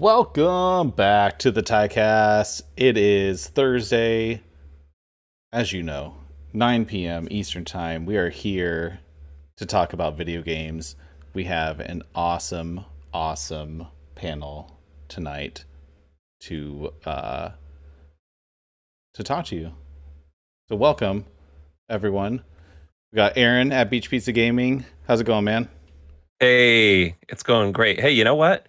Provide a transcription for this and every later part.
Welcome back to the TYCAST. It is Thursday, as you know, 9 p.m. Eastern Time. We are here to talk about video games. We have an awesome panel tonight to talk to you. So welcome, everyone. We got Aaron at Beach Pizza Gaming. How's it going, man? Hey, it's going great. Hey, you know what?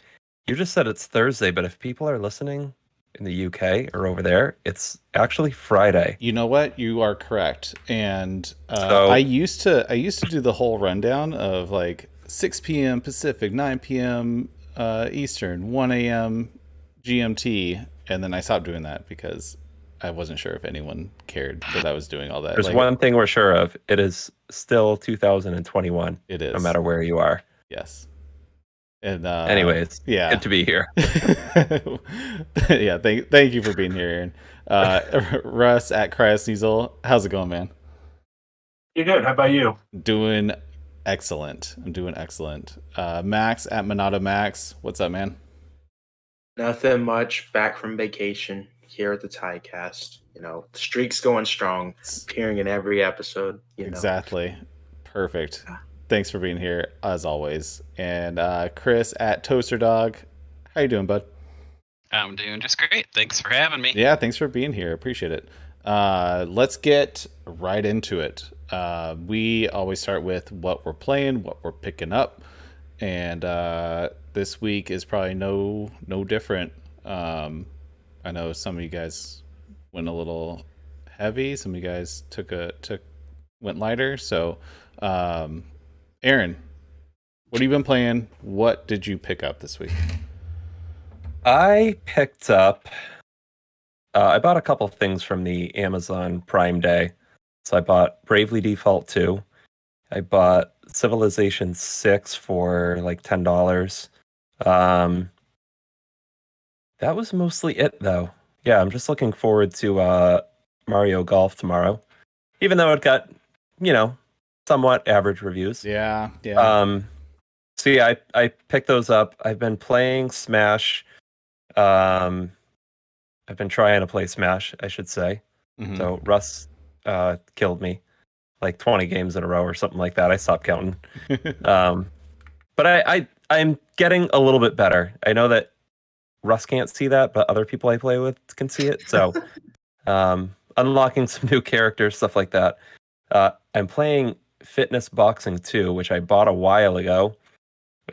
You just said it's Thursday, but if people are listening in the UK or over there, it's actually Friday. You know what? You are correct. And I So used to do the whole rundown of like 6 p.m. Pacific, 9 p.m. Eastern, 1 a.m. GMT, and then I stopped doing that because I wasn't sure if anyone cared that I was doing all that. there's one thing we're sure of. It is still 2021, It is. no matter where you are. Yes. And Anyways, yeah, good to be here. yeah. Thank you for being here, Aaron. Russ at Cryosneasel, how's it going, man? You're good. How about you? Doing excellent. I'm doing excellent. Max at Monado Max, what's up, man? Nothing much. Back from vacation here at the TYCAST. You know, the streak's going strong. Appearing in every episode. Exactly. Perfect. Thanks for being here, as always. And Chris at Toaster Dog, how you doing, bud? I'm doing just great. Thanks for having me. Yeah, thanks for being here. Appreciate it. Let's get right into it. We always start with what we're playing, what we're picking up, and this week is probably no different. I know some of you guys went a little heavy. Some of you guys went lighter. So, Aaron, what have you been playing? What did you pick up this week? I picked up. I bought a couple things from the Amazon Prime Day. So I bought Bravely Default 2. I bought Civilization 6 for like $10. That was mostly it, though. Yeah, I'm just looking forward to Mario Golf tomorrow. Even though it got, somewhat average reviews. Yeah. So yeah, I picked those up. I've been playing Smash. I've been trying to play Smash, I should say. Mm-hmm. So Russ killed me like 20 games in a row or something like that. I stopped counting. But I'm getting a little bit better. I know that Russ can't see that, but other people I play with can see it. So unlocking some new characters, stuff like that. I'm playing Fitness Boxing 2, which I bought a while ago,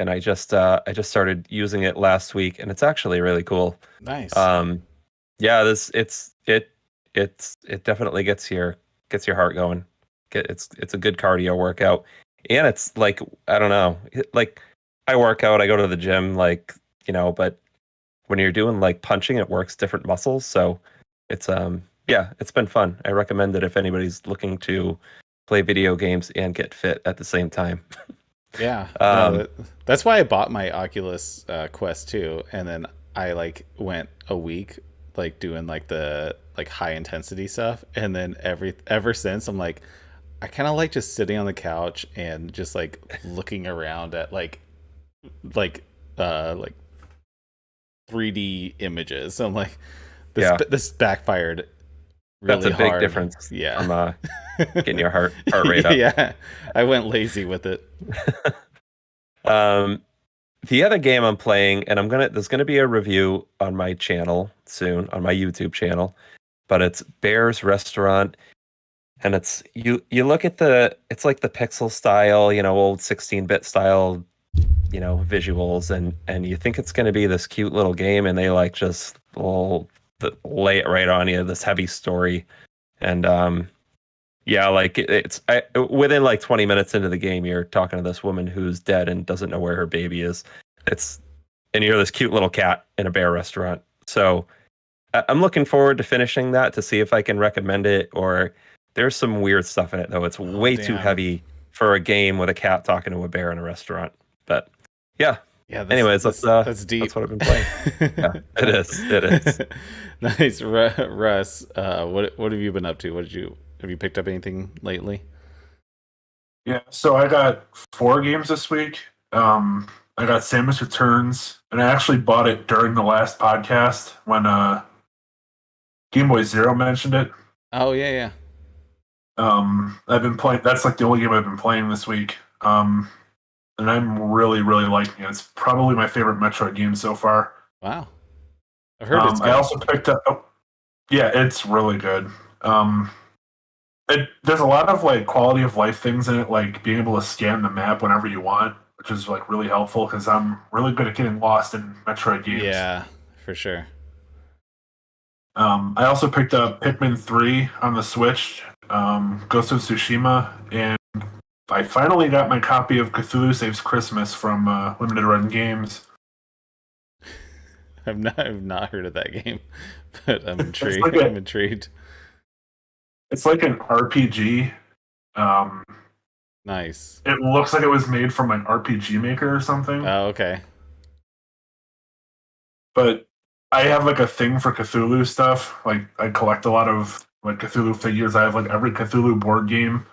and I just started using it last week, and it's actually really cool. Nice. Yeah, it definitely gets your heart going. It's a good cardio workout, and it's like, I don't know, like I work out, I go to the gym, like, but when you're doing like punching, it works different muscles, so it's it's been fun. I recommend it if anybody's looking to play video games and get fit at the same time. Yeah, that's why I bought my Oculus Quest 2, and then I like went a week like doing like the like high intensity stuff, and then ever since I'm like, I kind of like just sitting on the couch and just like looking around at like 3D images. So I'm like, this backfired really That's a big hard. Difference. Yeah, from getting your heart rate up. Yeah, I went lazy with it. The other game I'm playing, and there's gonna be a review on my channel soon, on my YouTube channel, but it's Bear's Restaurant, and it's you look at it's like the pixel style, old 16-bit style, visuals, and you think it's gonna be this cute little game, and they like just lay it right on you, this heavy story, and yeah, like within like 20 minutes into the game, you're talking to this woman who's dead and doesn't know where her baby is. And you're this cute little cat in a bear restaurant. So I'm looking forward to finishing that to see if I can recommend it, or there's some weird stuff in it though. It's way too heavy for a game with a cat talking to a bear in a restaurant. But yeah. Anyways, that's deep. That's what I've been playing. Yeah, it is. Nice, Russ. What have you been up to? Have you picked up anything lately? Yeah, so I got 4 games this week. I got Samus Returns, and I actually bought it during the last podcast when Game Boy Zero mentioned it. Oh yeah. I've been playing. That's like the only game I've been playing this week. And I'm really, really liking it. It's probably my favorite Metroid game so far. Wow. I've heard it's good. I also picked up. Oh, yeah, it's really good. There's a lot of like quality of life things in it, like being able to scan the map whenever you want, which is like really helpful because I'm really good at getting lost in Metroid games. Yeah, for sure. I also picked up Pikmin 3 on the Switch, Ghost of Tsushima, and I finally got my copy of Cthulhu Saves Christmas from Limited Run Games. I've not heard of that game, but I'm intrigued. Like I'm intrigued. It's like an RPG. Nice. It looks like it was made from an RPG Maker or something. Oh, okay. But I have like a thing for Cthulhu stuff. Like I collect a lot of like Cthulhu figures. I have like every Cthulhu board game.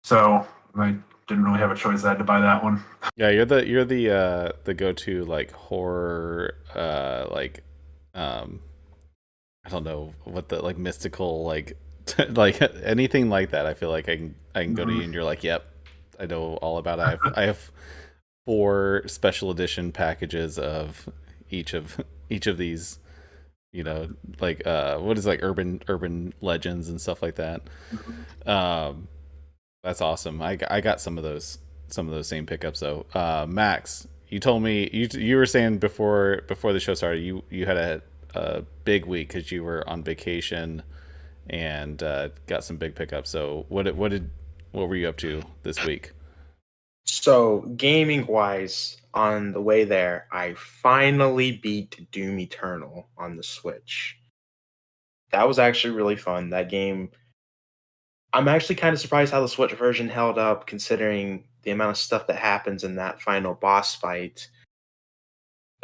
So I didn't really have a choice. I had to buy that one. Yeah, you're the go-to like horror I don't know what the like mystical like like anything like that. I feel like I can go to you and you're like, yep, I know all about it. I have 4 special edition packages of each of these, you know, like what is like urban legends and stuff like that. That's awesome. I got some of those same pickups though. Max, you told me you were saying before the show started you had a big week because you were on vacation and got some big pickups. So what were you up to this week? So gaming wise, on the way there, I finally beat Doom Eternal on the Switch. That was actually really fun. That game, I'm actually kind of surprised how the Switch version held up considering the amount of stuff that happens in that final boss fight.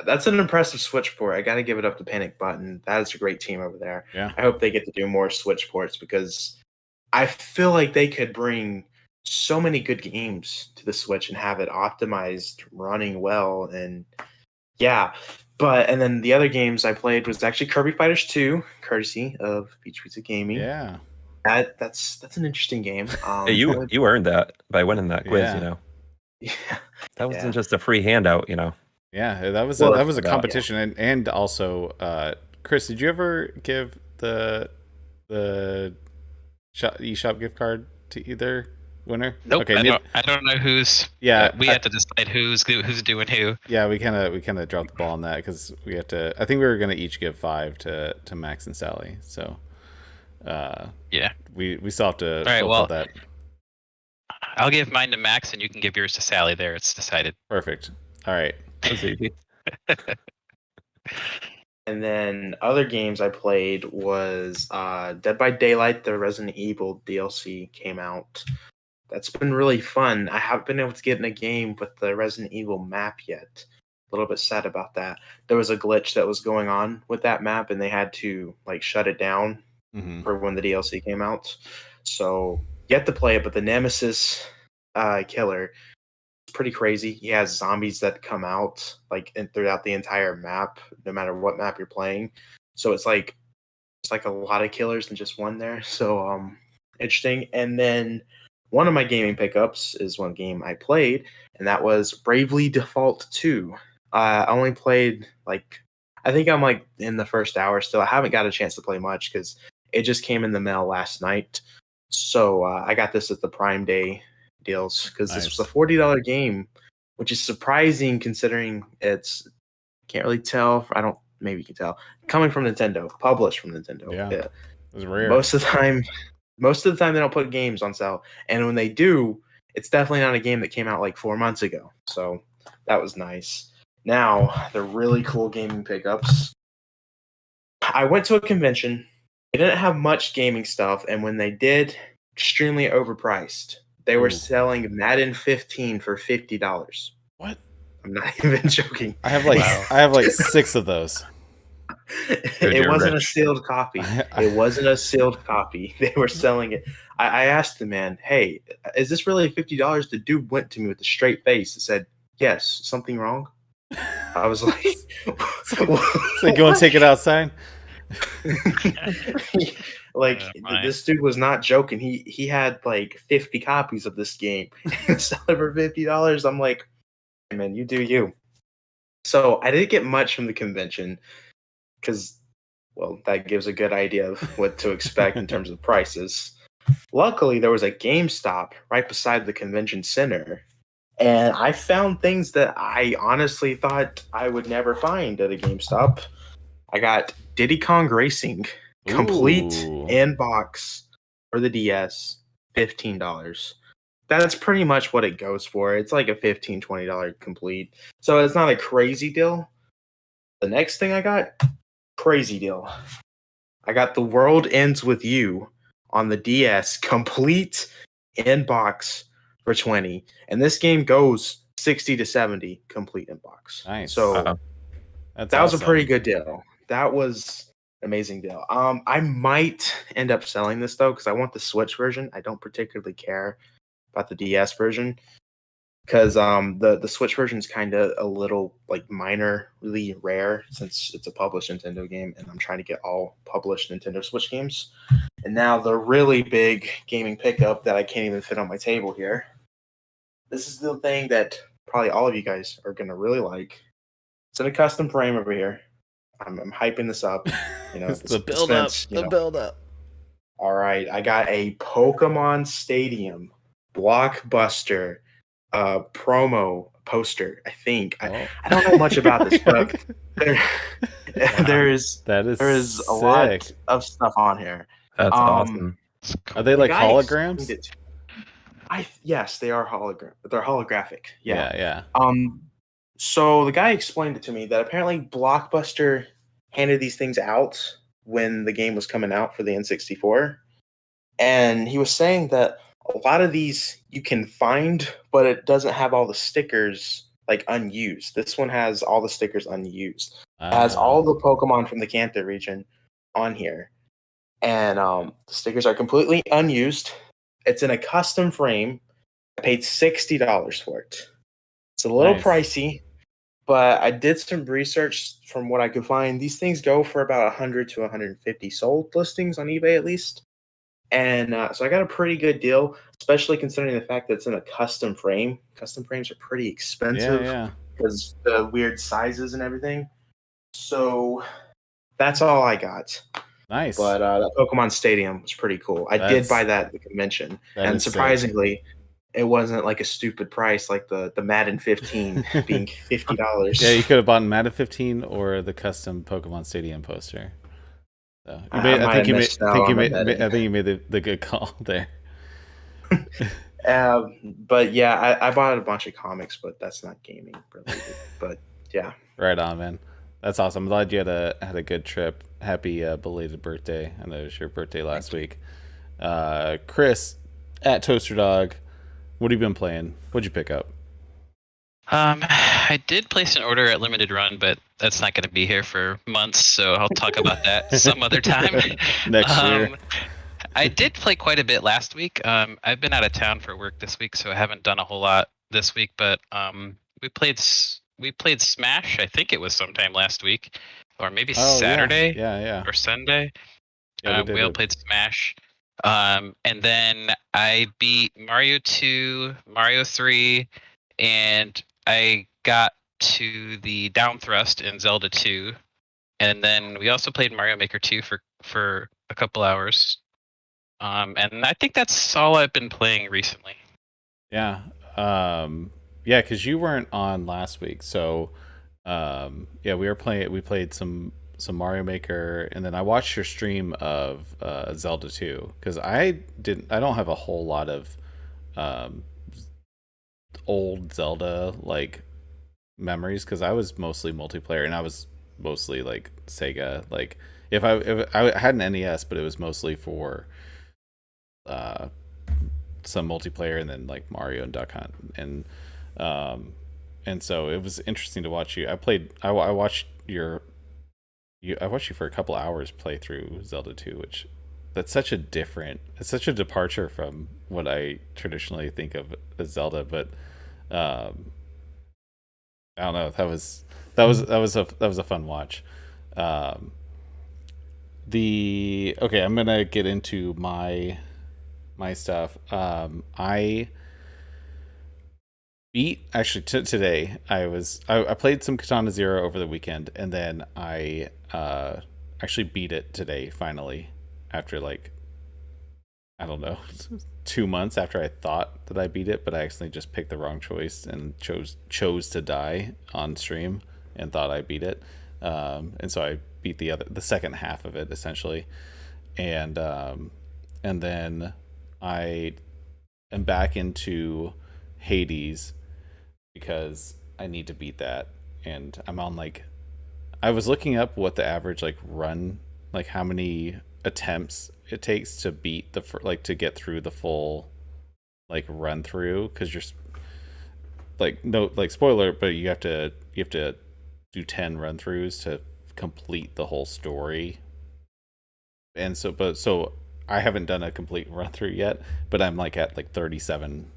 That's an impressive Switch port. I got to give it up to Panic Button. That is a great team over there. Yeah. I hope they get to do more Switch ports because I feel like they could bring so many good games to the Switch and have it optimized, running well, and yeah. And then the other games I played was actually Kirby Fighters 2, courtesy of Beach Pizza Gaming. Yeah. That's an interesting game. Hey, you earned that by winning that quiz, Yeah. you know. Yeah. That wasn't just a free handout, you know. Yeah, that was Well, a competition, and also, Chris, did you ever give the eShop gift card to either winner? Nope. Okay, I don't know who's. Yeah, we have to decide who's doing who. Yeah, we kind of dropped the ball on that because we have to. I think we were gonna each give 5 to Max and Sally. So, yeah, we still have to. All right, fulfill that. I'll give mine to Max, and you can give yours to Sally. There, it's decided. Perfect. All right. That was easy. And then other games I played was Dead by Daylight, the Resident Evil DLC came out. That's been really fun. I haven't been able to get in a game with the Resident Evil map yet. A little bit sad about that. There was a glitch that was going on with that map, and they had to like shut it down for when the DLC came out. So yet to play it, but the Nemesis killer, pretty crazy. He has zombies that come out like throughout the entire map, no matter what map you're playing. So it's like a lot of killers than just one there. So interesting. And then one of my gaming pickups is one game I played, and that was Bravely Default 2. I only played I think I'm like in the first hour still. I haven't got a chance to play much because it just came in the mail last night. So I got this at the Prime Day deals because this was a $40 game, which is surprising considering it's can't really tell. Maybe you can tell coming from Nintendo, published from Nintendo. Yeah. It was rare. Most of the time they don't put games on sale, and when they do, it's definitely not a game that came out like 4 months ago. So that was nice. Now the really cool gaming pickups. I went to a convention. They didn't have much gaming stuff, and when they did, extremely overpriced. They were selling Madden 15 for $50. What? I'm not even joking. I have like 6 of those. It wasn't a sealed copy. It wasn't a sealed copy. They were selling it. I asked the man, "Hey, is this really $50?" The dude went to me with a straight face and said, "Yes, something wrong?" I was like, So you go and take it outside. like my. this dude was not joking. He had like 50 copies of this game. Selling for $50. I'm like, hey, man, you do you. So I didn't get much from the convention because, well, that gives a good idea of what to expect in terms of prices. Luckily, there was a GameStop right beside the convention center, and I found things that I honestly thought I would never find at a GameStop. I got Diddy Kong Racing, complete Ooh. in box for the DS, $15. That's pretty much what it goes for. It's like a $15, $20 complete. So it's not a crazy deal. The next thing I got, crazy deal. I got The World Ends With You on the DS, complete in box for 20. And this game goes 60 to 70 complete in box. Nice. So Wow. That's that was a awesome. pretty good deal. That was an amazing deal. I might end up selling this though because I want the Switch version. I don't particularly care about the DS version because the Switch version is kind of a little like minorly rare since it's a published Nintendo game, and I'm trying to get all published Nintendo Switch games. And now the really big gaming pickup that I can't even fit on my table here. This is the thing that probably all of you guys are gonna really like. It's in a custom frame over here. I'm hyping this up. You know, It's the build up. The build up. All right, I got a Pokemon Stadium blockbuster promo poster. I think I don't know much about this, but there is a lot of stuff on here. That's awesome. Are they like holograms? Yes, they are They're holographic. Yeah. So the guy explained it to me that apparently Blockbuster handed these things out when the game was coming out for the N64. And he was saying that a lot of these you can find, but it doesn't have all the stickers like unused. This one has all the stickers unused. It has all the Pokemon from the Kanto region on here. And the stickers are completely unused. It's in a custom frame. I paid $60 for it. It's a little pricey, but I did some research from what I could find. These things go for about 100 to 150 sold listings on eBay at least. And so I got a pretty good deal, especially considering the fact that it's in a custom frame. Custom frames are pretty expensive because the weird sizes and everything. So that's all I got. Nice. But that Pokemon Stadium was pretty cool. I did buy that at the convention. And surprisingly, it wasn't like a stupid price like the Madden 15 being $50. Yeah, you could have bought Madden 15 or the custom Pokemon Stadium poster. So I think you made the good call there. But yeah, I bought a bunch of comics, but that's not gaming related. But yeah, right on, man. That's awesome. I'm glad you had a good trip. Happy belated birthday. I know it was your birthday last week. Chris at Toaster Dog, what have you been playing? What'd you pick up? I did place an order at Limited Run, but that's not going to be here for months, so I'll talk about that some other time. Next year. I did play quite a bit last week. I've been out of town for work this week, so I haven't done a whole lot this week. But we played Smash. I think it was sometime last week, or maybe Saturday, or Sunday. Yeah, we all played Smash. And then I beat Mario 2, Mario 3, and I got to the down thrust in Zelda 2. And then we also played Mario Maker 2 for a couple hours. And I think that's all I've been playing recently. Yeah. Yeah, because you weren't on last week. So we played some Mario Maker, and then I watched your stream of Zelda 2 because I don't have a whole lot of old Zelda like memories because I was mostly multiplayer and I was mostly like Sega. Like if I had an NES, but it was mostly for some multiplayer and then like Mario and Duck Hunt and so it was interesting to watch you. I watched you for a couple hours play through Zelda 2, which it's such a departure from what I traditionally think of as Zelda, but I don't know. That was a fun watch. Um, I'm gonna get into my stuff. I beat actually today. I played some Katana Zero over the weekend, and then I actually beat it today finally after like I don't know 2 months after I thought that I beat it, but I accidentally just picked the wrong choice and chose to die on stream and thought I beat it, and so I beat the second half of it essentially, and then I am back into Hades because I need to beat that, and I'm on like I was looking up what the average like run, like how many attempts it takes to beat like to get through the full like run through, because you're like no like spoiler, but you have to do 10 run throughs to complete the whole story, and so I haven't done a complete run through yet, but I'm like at like 37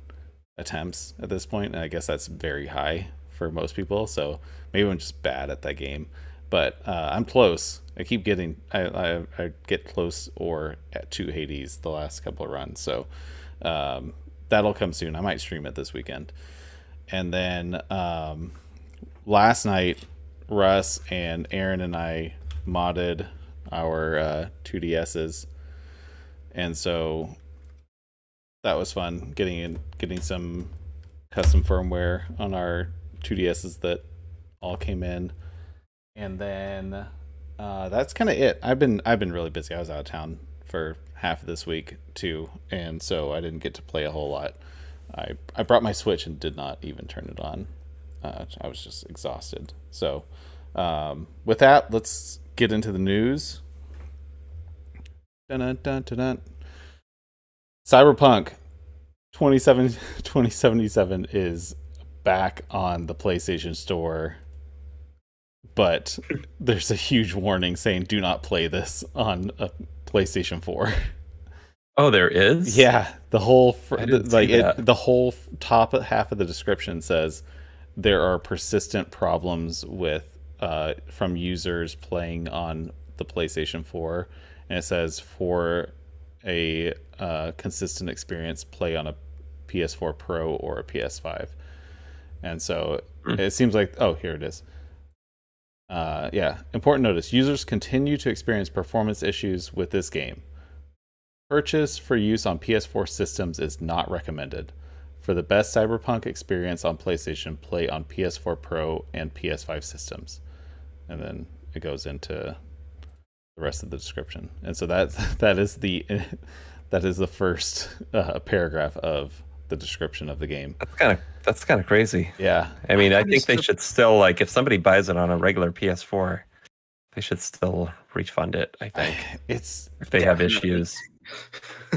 attempts at this point, and I guess that's very high for most people. So maybe I'm just bad at that game, but I'm close. I keep getting I get close or to Hades the last couple of runs. So that'll come soon. I might stream it this weekend, and then last night Russ and Aaron and I modded our 2DSs, and so that was fun getting some custom firmware on our 2DSs that all came in, and then that's kind of it. I've been really busy. I was out of town for half of this week too, and so I didn't get to play a whole lot. I brought my Switch and did not even turn it on. I was just exhausted. So with that, let's get into the news. Dun-dun-dun-dun-dun. Cyberpunk 2077 is back on the PlayStation Store, but there's a huge warning saying do not play this on a PlayStation 4. Oh, there is? Yeah, the whole the whole top half of the description says there are persistent problems with from users playing on the PlayStation 4, and it says for a consistent experience, play on a PS4 Pro or a PS5. And so it seems like, oh, here it is. Yeah, important notice. Users continue to experience performance issues with this game. Purchase for use on PS4 systems is not recommended. For the best Cyberpunk experience on PlayStation, play on PS4 Pro and PS5 systems. And then it goes into the rest of the description. And so that is the first paragraph of the description of the game. That's kind of crazy. Yeah. I mean, I think they should still, like, if somebody buys it on a regular PS4, they should still refund it, I think. It's if they have issues.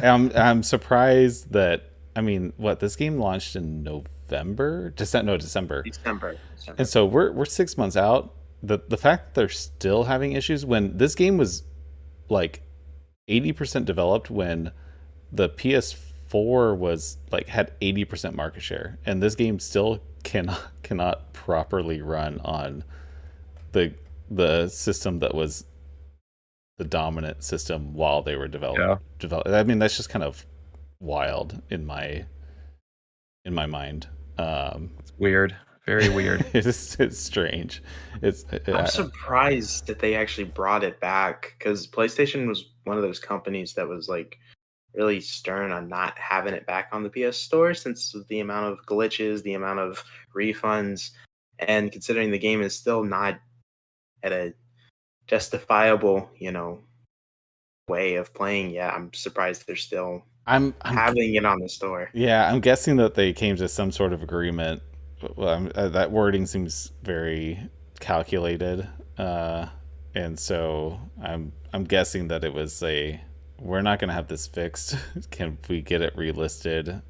I'm surprised that, I mean, this game launched in November? December. And so we're 6 months out. The fact that they're still having issues when this game was like 80% developed, when the PS4 was like had 80% market share, and this game still cannot properly run on the system that was the dominant system while they were developing. I mean, that's just kind of wild in my mind. It's weird. Very weird. It's strange. I'm surprised that they actually brought it back, because PlayStation was one of those companies that was like really stern on not having it back on the PS Store, since the amount of glitches, the amount of refunds, and considering the game is still not at a justifiable, way of playing yet. I'm surprised they're still having it on the store. Yeah, I'm guessing that they came to some sort of agreement. Well, that wording seems very calculated, and so I'm guessing that it was we're not going to have this fixed. Can we get it relisted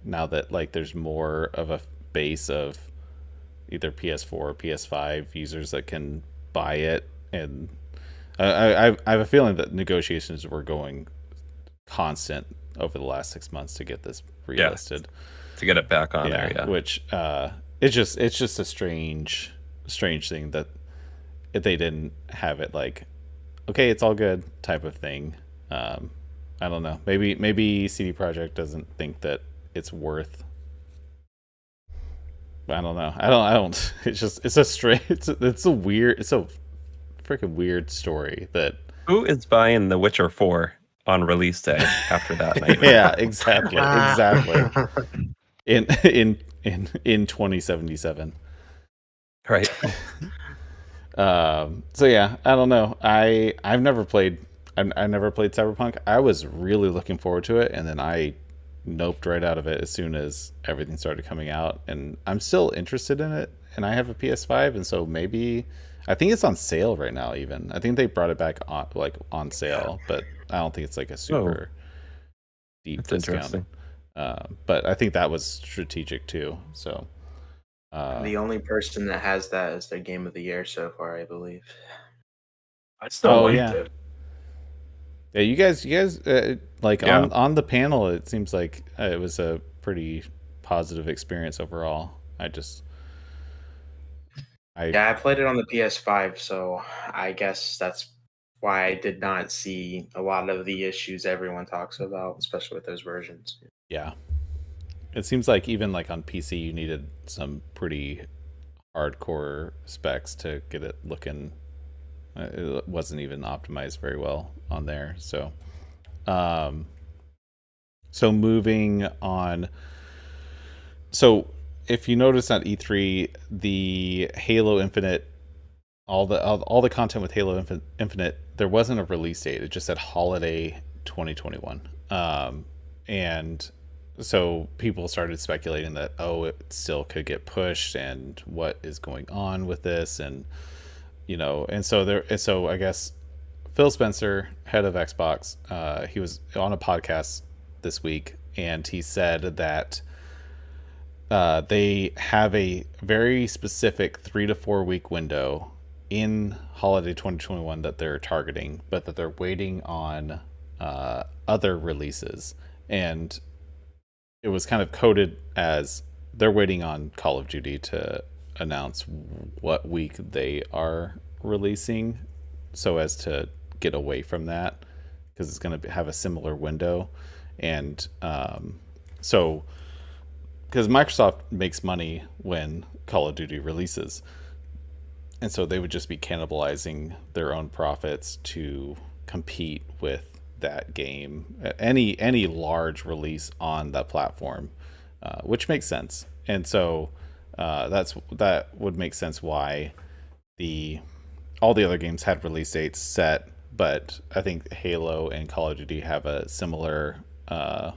now that like there's more of a base of either PS4 or PS5 users that can buy it? And I have a feeling that negotiations were going constant over the last 6 months to get this relisted. To get it back on there, yeah. Which it's just a strange thing that if they didn't have it like, okay, it's all good type of thing. I don't know. Maybe CD Projekt doesn't think that it's worth. I don't know. I don't. It's a strange. It's a weird. It's a freaking weird story that. Who is buying The Witcher 4 on release day after that night? Yeah, exactly. In 2077. Right. So yeah, I don't know. I've never played. I never played Cyberpunk. I was really looking forward to it, and then I noped right out of it as soon as everything started coming out. And I'm still interested in it, and I have a PS5, and so maybe I think it's on sale right now. Even I think they brought it back on sale, but I don't think it's like a super deep That's discount. interesting. But I think that was strategic too. So the only person that has that is their game of the year so far, I believe. I still liked yeah. it. Yeah, you guys, on the panel, it seems like it was a pretty positive experience overall. I played it on the PS5, so I guess that's why I did not see a lot of the issues everyone talks about, especially with those versions. Yeah, it seems like even like on PC, you needed some pretty hardcore specs to get it looking. It wasn't even optimized very well on there. So moving on. So if you notice at E3, the Halo Infinite, all the content with Halo Infinite, there wasn't a release date. It just said holiday 2021. And so people started speculating that, it still could get pushed, and what is going on with this, and so I guess Phil Spencer, head of Xbox, he was on a podcast this week, and he said that they have a very specific 3 to 4 week window in holiday 2021 that they're targeting, but that they're waiting on other releases. And it was kind of coded as they're waiting on Call of Duty to announce what week they are releasing, so as to get away from that, because it's going to have a similar window. And so because Microsoft makes money when Call of Duty releases, and so they would just be cannibalizing their own profits to compete with that game, any large release on that platform, which makes sense. And so that would make sense why all the other games had release dates set, but I think Halo and Call of Duty have a similar fan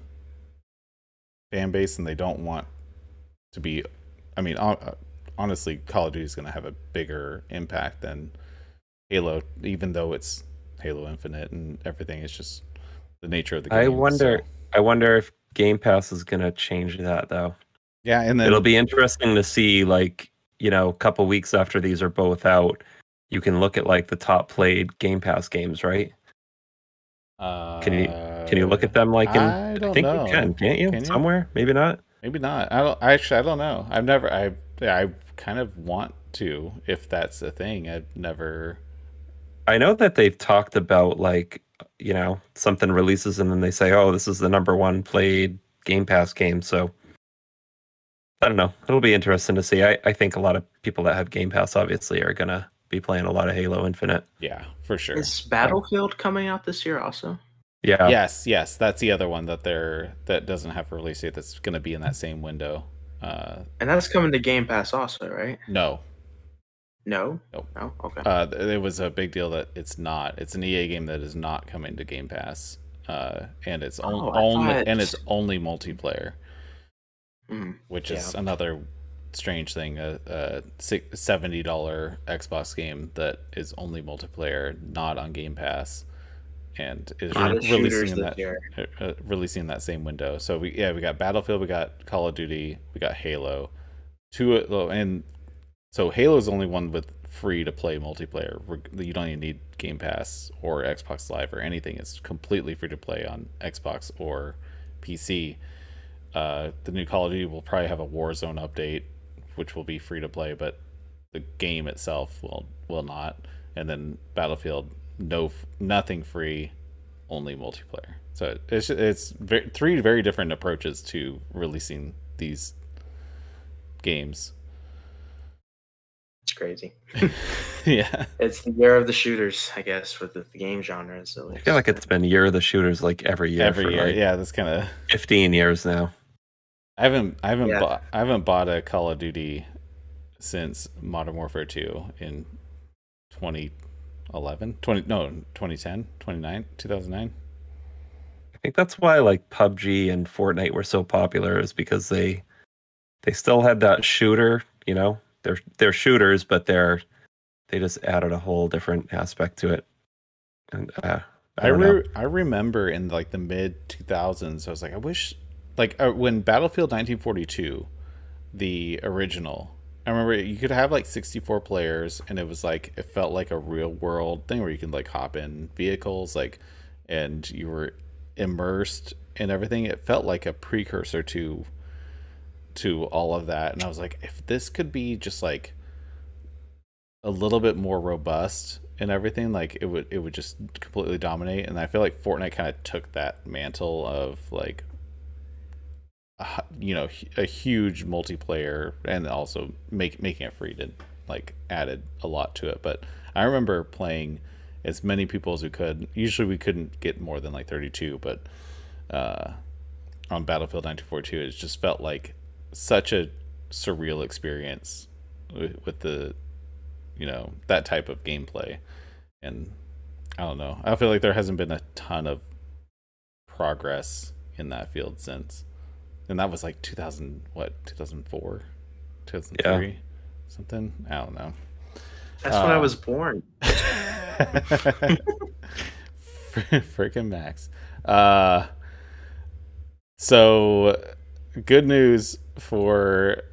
base, and they don't want to be. I mean, honestly, Call of Duty is going to have a bigger impact than Halo, even though it's Halo Infinite and everything. It's just the nature of the game. I wonder if Game Pass is going to change that, though. Yeah, and then it'll be interesting to see, like, a couple weeks after these are both out, you can look at like the top played Game Pass games, right? Can you look at them like in? I don't think know. You can, can't you? Can you? Somewhere, maybe not. Maybe not. I don't know. I kind of want to, if that's a thing. I've never. I know that they've talked about, like, something releases and then they say, oh, this is the number one played Game Pass game. So I don't know. It'll be interesting to see. I think a lot of people that have Game Pass obviously are going to be playing a lot of Halo Infinite. Yeah, for sure. Is Battlefield coming out this year also? Yeah. Yes. That's the other one that doesn't have a release date. That's going to be in that same window. And that's coming to Game Pass also, right? No. No. Okay. It was a big deal that it's not. It's an EA game that is not coming to Game Pass, and it's only multiplayer, which is another strange thing. A $70 Xbox game that is only multiplayer, not on Game Pass, and is releasing in that same window. So we got Battlefield, we got Call of Duty, we got Halo, and so Halo's the only one with free to play multiplayer. You don't even need Game Pass or Xbox Live or anything. It's completely free to play on Xbox or PC. The new Call of Duty will probably have a Warzone update, which will be free to play, but the game itself will not. And then Battlefield, nothing free, only multiplayer. So it's three very different approaches to releasing these games. It's crazy. Yeah, It's the year of the shooters, I guess, with the game genre. So I feel like it's been year of the shooters like every year. Like yeah. That's kind of 15 years now. I haven't bought a Call of Duty since Modern Warfare 2 in 2010, 2009. I think that's why like PUBG and Fortnite were so popular, is because they still had that shooter, you know. They're shooters, but they just added a whole different aspect to it. And I remember in like the mid 2000s, I was like, I wish, like when Battlefield 1942, the original, I remember you could have like 64 players, and it was like, it felt like a real world thing where you can like hop in vehicles, like, and you were immersed in everything. It felt like a precursor to all of that, and I was like, if this could be just like a little bit more robust and everything, like it would just completely dominate. And I feel like Fortnite kind of took that mantle of like a huge multiplayer, and also making it free did like added a lot to it. But I remember playing as many people as we could. Usually we couldn't get more than like 32, but on Battlefield 1942 it just felt like such a surreal experience with the that type of gameplay. And I don't know, I feel like there hasn't been a ton of progress in that field since. And that was like 2004, 2003, something. I don't know. That's when I was born. Freaking Max. So good news for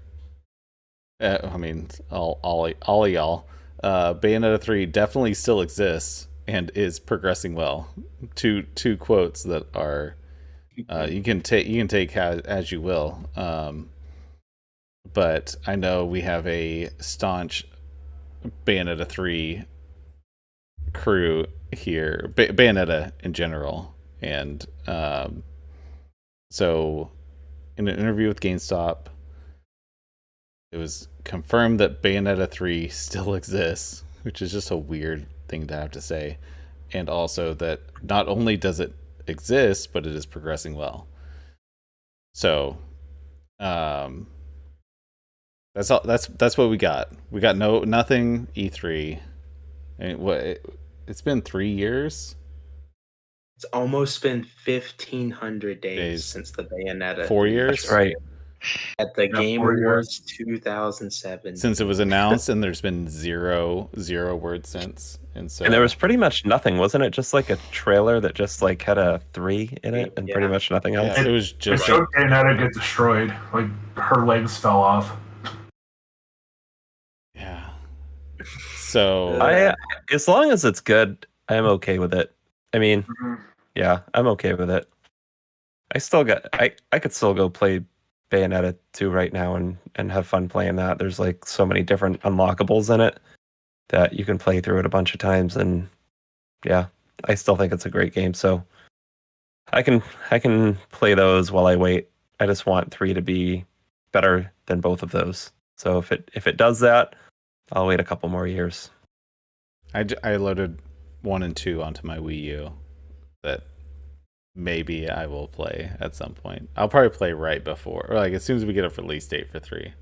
all of y'all. Bayonetta 3 definitely still exists and is progressing well. Two quotes that are you can take as you will. But I know we have a staunch Bayonetta 3 crew here, Bayonetta in general, and so in an interview with GameStop, it was confirmed that Bayonetta 3 still exists, which is just a weird thing to have to say, and also that not only does it exist, but it is progressing well. So that's all. That's what we got. We got nothing E3. I mean, it's been 3 years. It's almost been 1,500 days since the Bayonetta. 4 years, That's right? At the Game Awards 2007. Since it was announced, and there's been zero word since. And there was pretty much nothing, wasn't it? Just like a trailer that just like had a 3 in it, and pretty much nothing else. Yeah, it was just. It showed Bayonetta get destroyed. Like her legs fell off. Yeah. So as long as it's good, I'm okay with it. I mean, yeah, I'm okay with it. I could still go play Bayonetta 2 right now and have fun playing that. There's like so many different unlockables in it that you can play through it a bunch of times, and yeah, I still think it's a great game. So I can play those while I wait. I just want 3 to be better than both of those. So if it does that, I'll wait a couple more years. I loaded 1 and 2 onto my Wii U that maybe I will play at some point. I'll probably play right before, or like as soon as we get a release date for 3.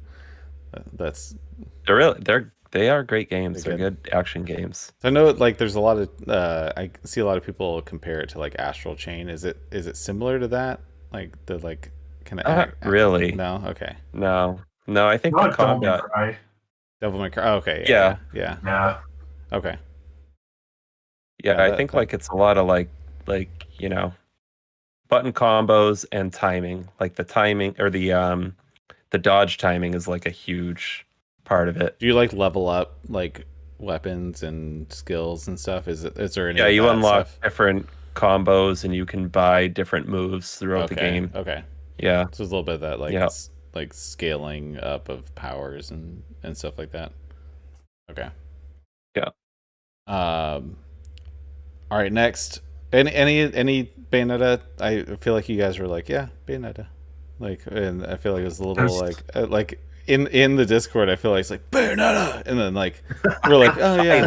They are great games. They're good action games. I know like there's a lot of I see a lot of people compare it to like Astral Chain. Is it similar to that? Like the like kind of really? No, okay. No, I think the combat. Devil May Cry. Oh, okay. Yeah. Okay. Yeah, I think like it's a lot of like button combos and timing. Like the timing or the dodge timing is like a huge part of it. Do you like level up like weapons and skills and stuff? Is there any? Yeah, you unlock different combos and you can buy different moves throughout the game. Okay. Yeah. So there's a little bit of that like like scaling up of powers and stuff like that. Okay. Yeah. All right, next. Any Bayonetta? I feel like you guys were like, yeah, Bayonetta. Like, and I feel like it was a little like in the Discord. I feel like it's like Bayonetta, and then like we're like, oh yeah,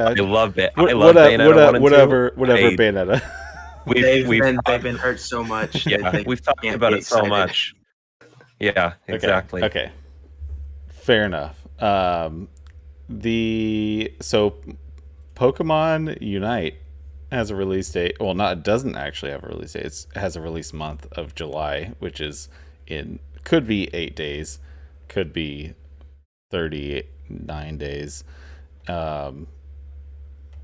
I love it. What, I love Bayonetta 1 and 2. whatever, I- Bayonetta. We've been hurt so much. Yeah, they we've talked can't about be it so excited. much. Yeah, exactly. Okay. Fair enough. So Pokemon Unite has a release date. Well, it doesn't actually have a release date. It has a release month of July, which is could be 8 days, could be 39 days.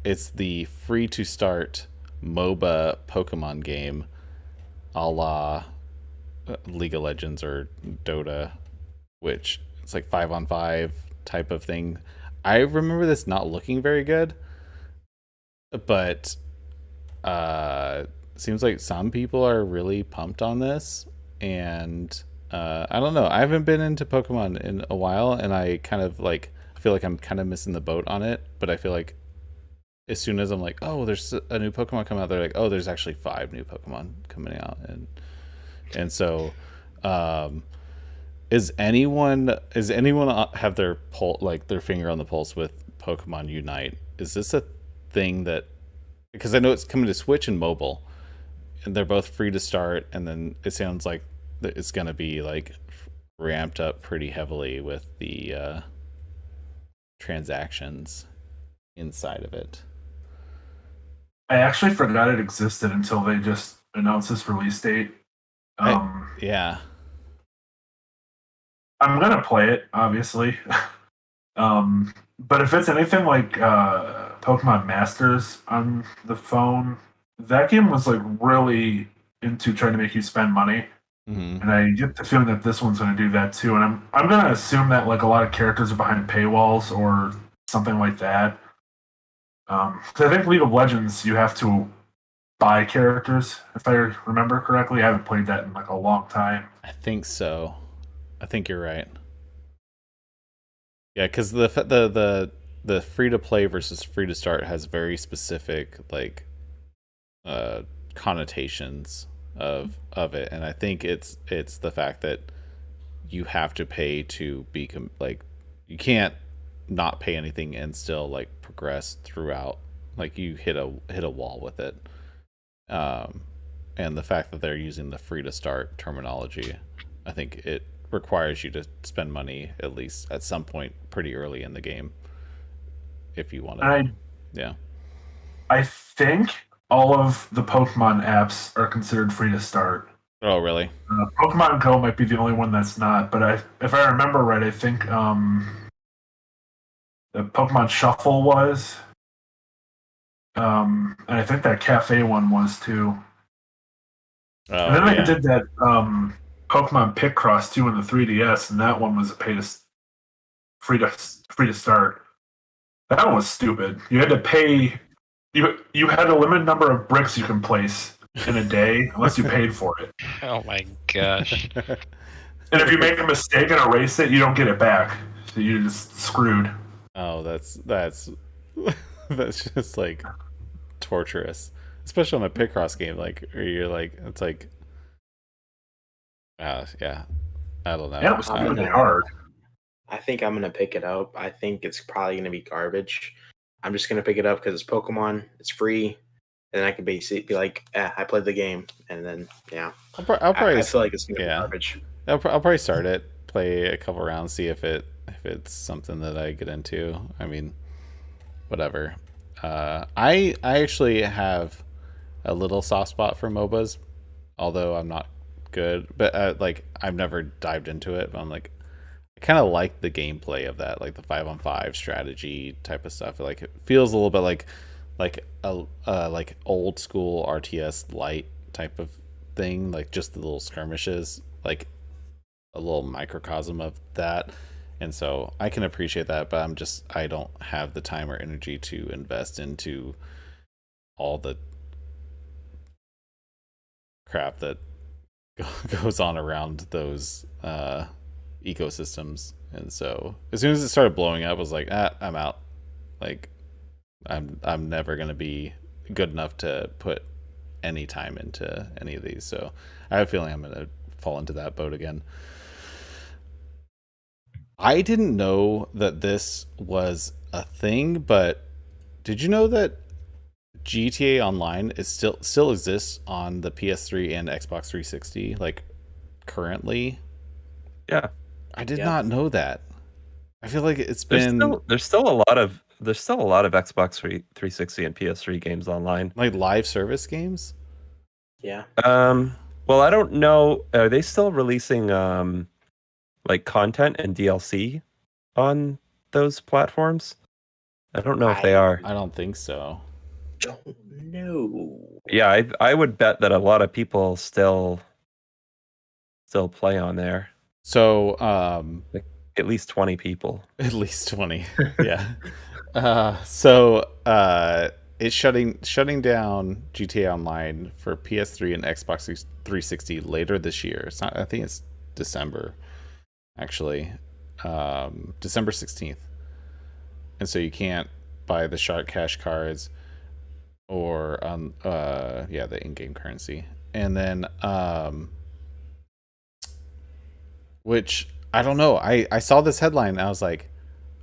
It's the free to start MOBA Pokemon game, a la League of Legends or Dota, which it's like 5-on-5 type of thing. I remember this not looking very good, but seems like some people are really pumped on this, and I don't know. I haven't been into Pokemon in a while, and I kind of I feel like I'm kind of missing the boat on it, but I feel like as soon as I'm like, oh, there's a new Pokemon coming out, they're like, oh, there's actually 5 new Pokemon coming out, and so is anyone have their their finger on the pulse with Pokemon Unite? Is this a thing that, because I know it's coming to Switch and mobile, and they're both free to start, and then it sounds like it's going to be like ramped up pretty heavily with the transactions inside of it. I actually forgot it existed until they just announced this release date. Yeah. I'm gonna play it, obviously. But if it's anything like Pokemon Masters on the phone, that game was like really into trying to make you spend money. Mm-hmm. And I get the feeling that this one's going to do that too. And I'm going to assume that like a lot of characters are behind paywalls or something like that. Because I think League of Legends, you have to buy characters, if I remember correctly. I haven't played that in like a long time. I think so. I think you're right. Yeah, because the free to play versus free to start has very specific like connotations of it, and I think it's the fact that you have to pay to be like, you can't not pay anything and still like progress throughout. Like you hit a wall with it, and the fact that they're using the free to start terminology, I think it requires you to spend money at least at some point pretty early in the game if you want to. I think all of the Pokemon apps are considered free to start. Oh, really? Pokemon Go might be the only one that's not, but if I remember right, I think the Pokemon Shuffle was, and I think that Cafe one was too. Oh, and then they did that Pokemon Picross too in the 3DS, and that one was free to start. That one was stupid. You had to pay. You had a limited number of bricks you can place in a day unless you paid for it. Oh my gosh. And if you make a mistake and erase it, you don't get it back. So you're just screwed. Oh, that's that's just like torturous. Especially on a Picross game, like where you're like, it's like yeah. I don't know. Yeah, it was really hard. I think I'm gonna pick it up. I think it's probably gonna be garbage. I'm just gonna pick it up because it's Pokemon. It's free, and then I can basically be like, I played the game, and then I'll probably. I feel like it's gonna be garbage. I'll probably start it, play a couple rounds, see if it's something that I get into. I mean, whatever. I actually have a little soft spot for MOBAs, although I'm not good. But like I've never dived into it. But I'm like, I kind of like the gameplay of that, like the 5-on-5 strategy type of stuff. Like it feels a little bit like old school RTS light type of thing, like just the little skirmishes, like a little microcosm of that. And so I can appreciate that, but I don't have the time or energy to invest into all the crap that goes on around those ecosystems. And so as soon as it started blowing up, I was like, I'm out. Like, I'm never gonna be good enough to put any time into any of these. So I have a feeling I'm gonna fall into that boat again. I didn't know that this was a thing, but did you know that GTA Online is still exists on the PS3 and Xbox 360, like currently? Yeah. I did not know that. I feel like it's There's been still a lot of Xbox 360 and PS3 games online. like live service games. Yeah. Well, I don't know. Are they still releasing like content and DLC on those platforms? I don't know if they are. I don't think so. Don't know. Yeah, I would bet that a lot of people still play on there. So At least 20 people. at least 20. Yeah. So it's shutting down GTA Online for PS3 and Xbox 360 later this year. It's not, I think it's December, actually. December 16th. And so you can't buy the Shark Cash cards or the in-game currency. And then which I don't know. I saw this headline and I was like,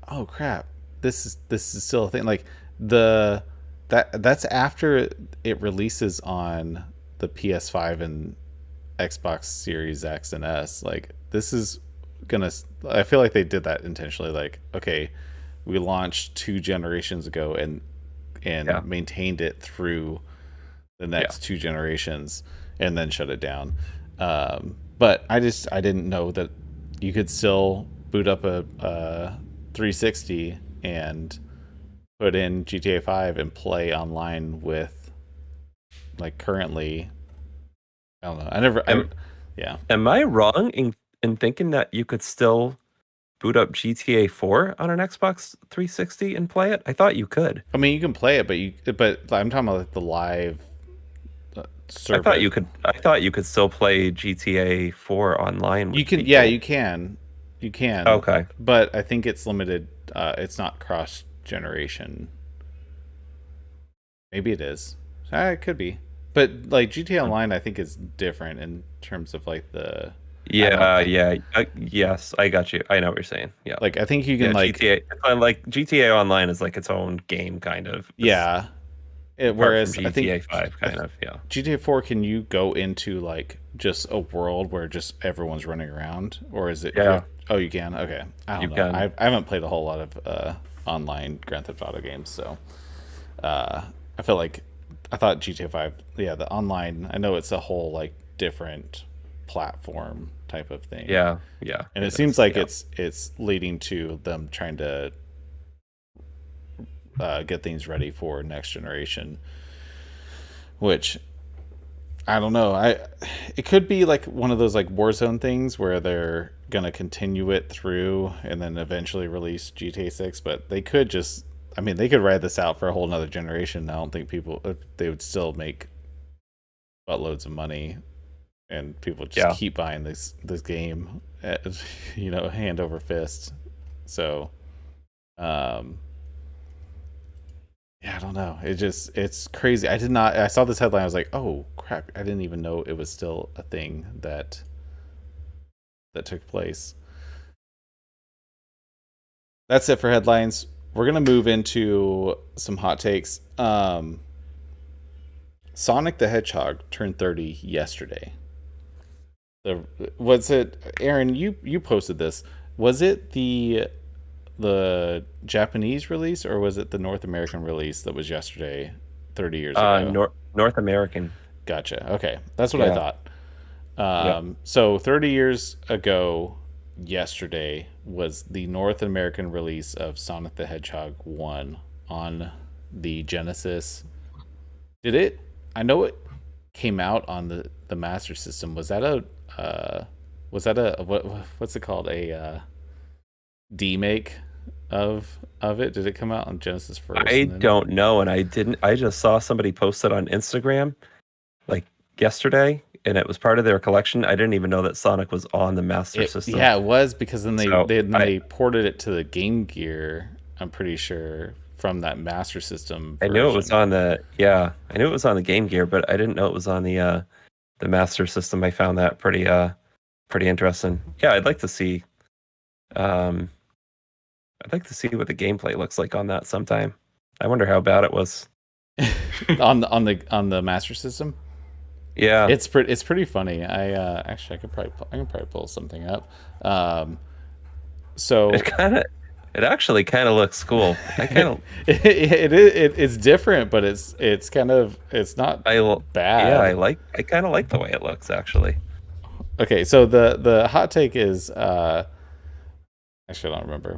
"Oh crap. This is still a thing." Like that's after it releases on the PS5 and Xbox Series X and S. Like this is gonna, I feel like they did that intentionally. Like, okay, we launched 2 generations ago and maintained it through the next 2 generations and then shut it down. But I didn't know that you could still boot up a 360 and put in GTA 5 and play online with, like, currently. I don't know. Am I wrong in thinking that you could still boot up GTA 4 on an Xbox 360 and play it? I thought you could. I mean, you can play it, but I'm talking about like the live service. I thought you could still play GTA 4 online. You can, yeah, you can. Okay, but I think it's limited. It's not cross generation. Maybe it is. It could be. But like GTA Online, I think is different in terms of like the. Yes, I got you. I know what you're saying. Yeah, like I think you can GTA Online is like its own game, kind of. Yeah. Whereas GTA I think 5, kind of, yeah. GTA 4, can you go into like just a world where just everyone's running around, or is it? Yeah. Oh, you can. Okay, I don't know. I haven't played a whole lot of online Grand Theft Auto games, so I feel like I thought GTA 5. Yeah, the online. I know it's a whole like different platform type of thing. Yeah. And it seems like it's leading to them trying to get things ready for next generation, which I don't know. It could be like one of those like Warzone things where they're gonna continue it through and then eventually release GTA 6, but they could just, I mean, they could ride this out for a whole nother generation. I don't think they would still make buttloads of money, and people just keep buying this game, hand over fist. So yeah, I don't know. It's crazy. I saw this headline. I was like, oh crap! I didn't even know it was still a thing that took place. That's it for headlines. We're gonna move into some hot takes. Sonic the Hedgehog turned 30 yesterday. Was it, Aaron? You posted this. Was it the Japanese release, or was it the North American release that was yesterday, 30 years ago? North American. Gotcha. Okay, that's what I thought. So 30 years ago yesterday was the North American release of Sonic the Hedgehog 1 on the Genesis. I know it came out on the Master System. Was that a what's it called, a demake of it? Did it come out on Genesis first? I don't know, and I just saw somebody post it on Instagram like yesterday, and it was part of their collection. I didn't even know that Sonic was on the Master System. Yeah, it was, because then So, they ported it to the Game Gear, I'm pretty sure, from that Master System I version. knew it was on the I knew it was on the Game Gear, but I didn't know it was on the Master System. I found that pretty interesting. Yeah, I'd like to see what the gameplay looks like on that sometime. I wonder how bad it was. on the Master System. Yeah, It's pretty funny. I can probably pull something up. So it actually kind of looks cool. I kind of it's different, but it's not bad. Yeah, I kind of like the way it looks, actually. Okay, so the hot take is actually I don't remember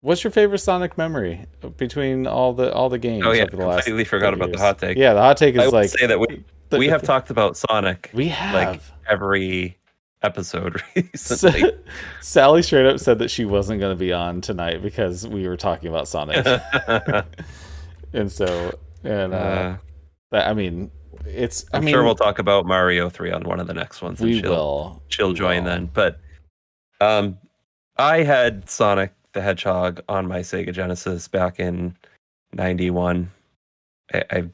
what's your favorite Sonic memory between all the games. Oh yeah, over the last completely forgot about the hot take. Yeah, the hot take I is would say that we have talked about Sonic. We have like every episode recently. Sally straight up said that she wasn't going to be on tonight because we were talking about Sonic. I'm sure we'll talk about Mario 3 on one of the next ones. She'll join then. But I had Sonic the Hedgehog on my Sega Genesis back in '91. I've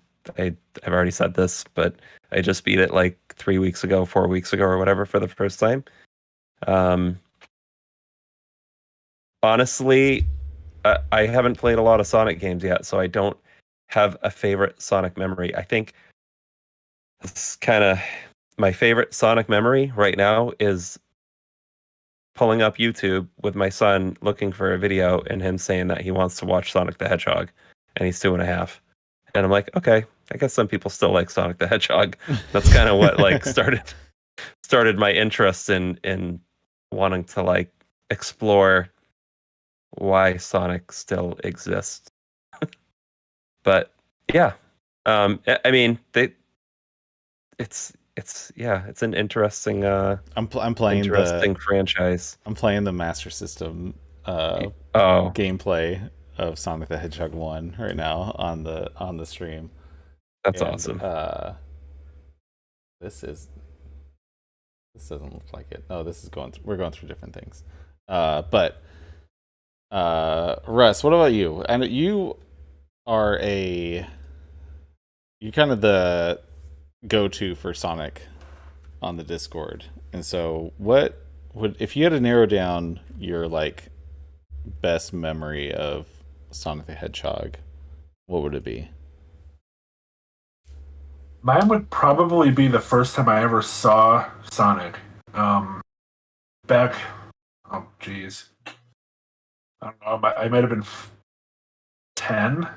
already said this, but I just beat it like 4 weeks ago, or whatever, for the first time. Honestly, I haven't played a lot of Sonic games yet, so I don't have a favorite Sonic memory. I think it's kind of my favorite Sonic memory right now is pulling up YouTube with my son, looking for a video, and him saying that he wants to watch Sonic the Hedgehog, and he's 2.5. And I'm like, okay, I guess some people still like Sonic the Hedgehog. That's kind of what like started my interest in wanting to like explore why Sonic still exists. But yeah, I mean, it's an interesting. I'm playing interesting franchise. I'm playing the Master System gameplay of Sonic the Hedgehog 1 right now on the stream. That's awesome. This doesn't look like it. Oh, we're going through different things. But Russ, what about you? And you are you're kind of the go-to for Sonic on the Discord. And so what would, if you had to narrow down your like best memory of Sonic the Hedgehog, what would it be? Mine would probably be the first time I ever saw Sonic. Back, oh geez, I don't know, I might have been 10.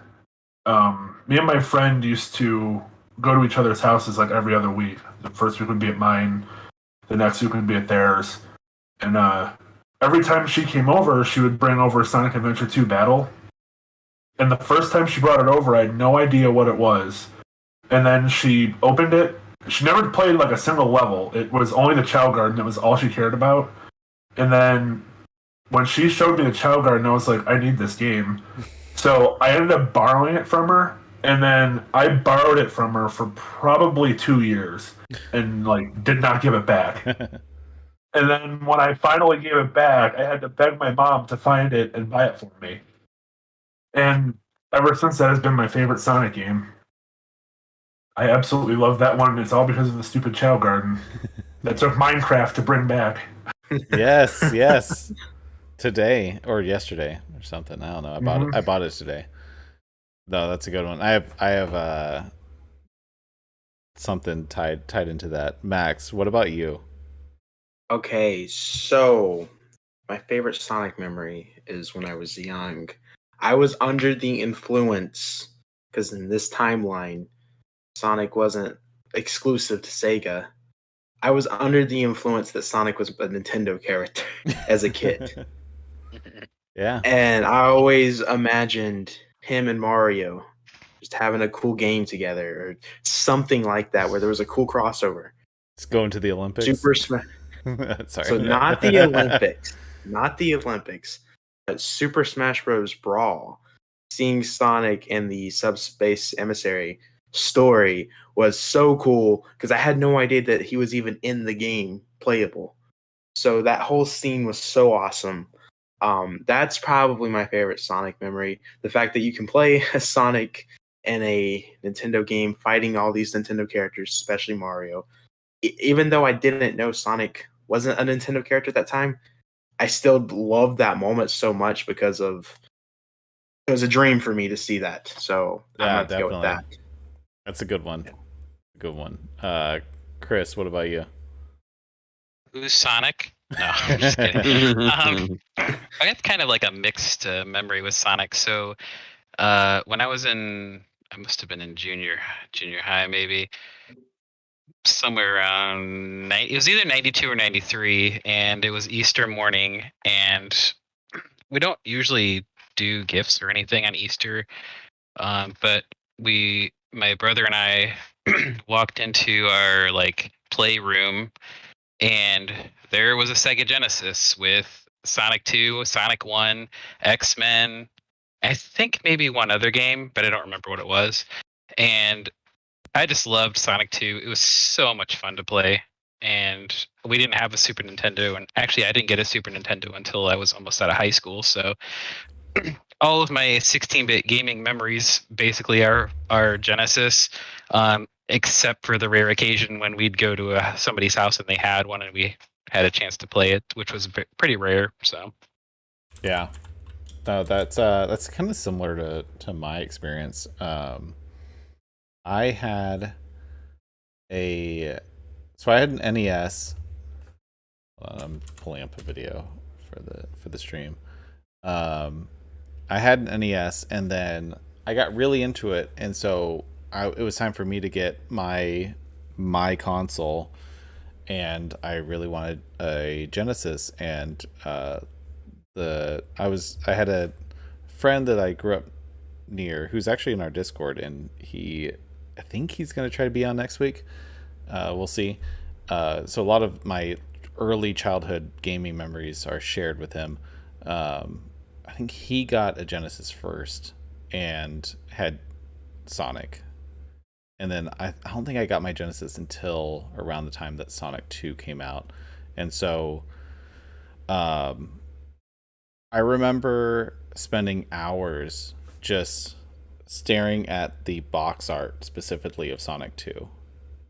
Me and my friend used to go to each other's houses like every other week. The first week would be at mine, the next week would be at theirs. And every time she came over, she would bring over Sonic Adventure 2 Battle. And the first time she brought it over, I had no idea what it was. And then she opened it. She never played like a single level. It was only the Chow Garden. It was all she cared about. And then when she showed me the Chow Garden, I was like, I need this game. So I ended up borrowing it from her. And then I borrowed it from her for probably 2 years and like did not give it back. And then when I finally gave it back, I had to beg my mom to find it and buy it for me. And ever since, that has been my favorite Sonic game. I absolutely love that one. It's all because of the stupid Chow Garden that took Minecraft to bring back. Yes. Today or yesterday or something. I don't know. I bought it today. No, that's a good one. I have something tied into that. Max, what about you? Okay, so my favorite Sonic memory is when I was young. I was under the influence because in this timeline, Sonic wasn't exclusive to Sega. I was under the influence that Sonic was a Nintendo character as a kid. Yeah. And I always imagined him and Mario just having a cool game together or something like that where there was a cool crossover. It's going to the Olympics. Super Smash. Sorry. So not the Olympics. Not the Olympics. But Super Smash Bros. Brawl. Seeing Sonic and the Subspace Emissary story was so cool because I had no idea that he was even in the game playable. So that whole scene was so awesome. That's probably my favorite Sonic memory. The fact that you can play as Sonic in a Nintendo game fighting all these Nintendo characters, especially Mario. Even though I didn't know Sonic wasn't a Nintendo character at that time, I still loved that moment so much because of it was a dream for me to see that. So I'm Yeah, going to go with that. That's a good one. Good one. Chris, what about you? Who's Sonic? No, I'm just kidding. I got kind of like a mixed memory with Sonic. So when I was I must have been in junior high, maybe somewhere around it was either 92 or 93, and it was Easter morning, and we don't usually do gifts or anything on Easter, but my brother and I walked into our like playroom, and there was a Sega Genesis with Sonic 2, Sonic 1, X-Men, I think maybe one other game, but I don't remember what it was. And I just loved Sonic 2. It was so much fun to play. And we didn't have a Super Nintendo. And actually, I didn't get a Super Nintendo until I was almost out of high school. So all of my 16-bit gaming memories basically are Genesis, except for the rare occasion when we'd go to somebody's house and they had one and we had a chance to play it, which was pretty rare. So yeah, no, that's kind of similar to my experience. I had I had an NES. I'm pulling up a video for the stream. I had an NES, and then I got really into it, and so it was time for me to get my console, and I really wanted a Genesis, and I had a friend that I grew up near who's actually in our Discord, and I think he's going to try to be on next week. We'll see. So a lot of my early childhood gaming memories are shared with him. I think he got a Genesis first and had Sonic. And then I don't think I got my Genesis until around the time that Sonic 2 came out. And so I remember spending hours just staring at the box art specifically of Sonic 2.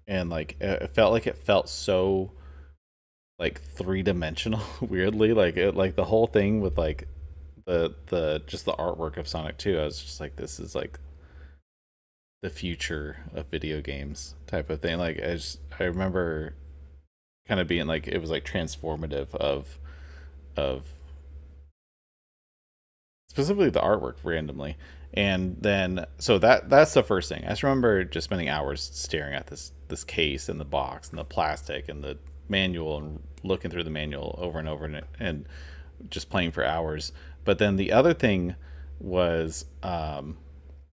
And like it felt so like three-dimensional weirdly, like the whole thing with like the just the artwork of Sonic 2. I was just like, this is like the future of video games type of thing. Like I remember kind of being like, it was like transformative of specifically the artwork randomly. And then so that's the first thing. I just remember just spending hours staring at this case and the box and the plastic and the manual and looking through the manual over and over and just playing for hours. But then the other thing was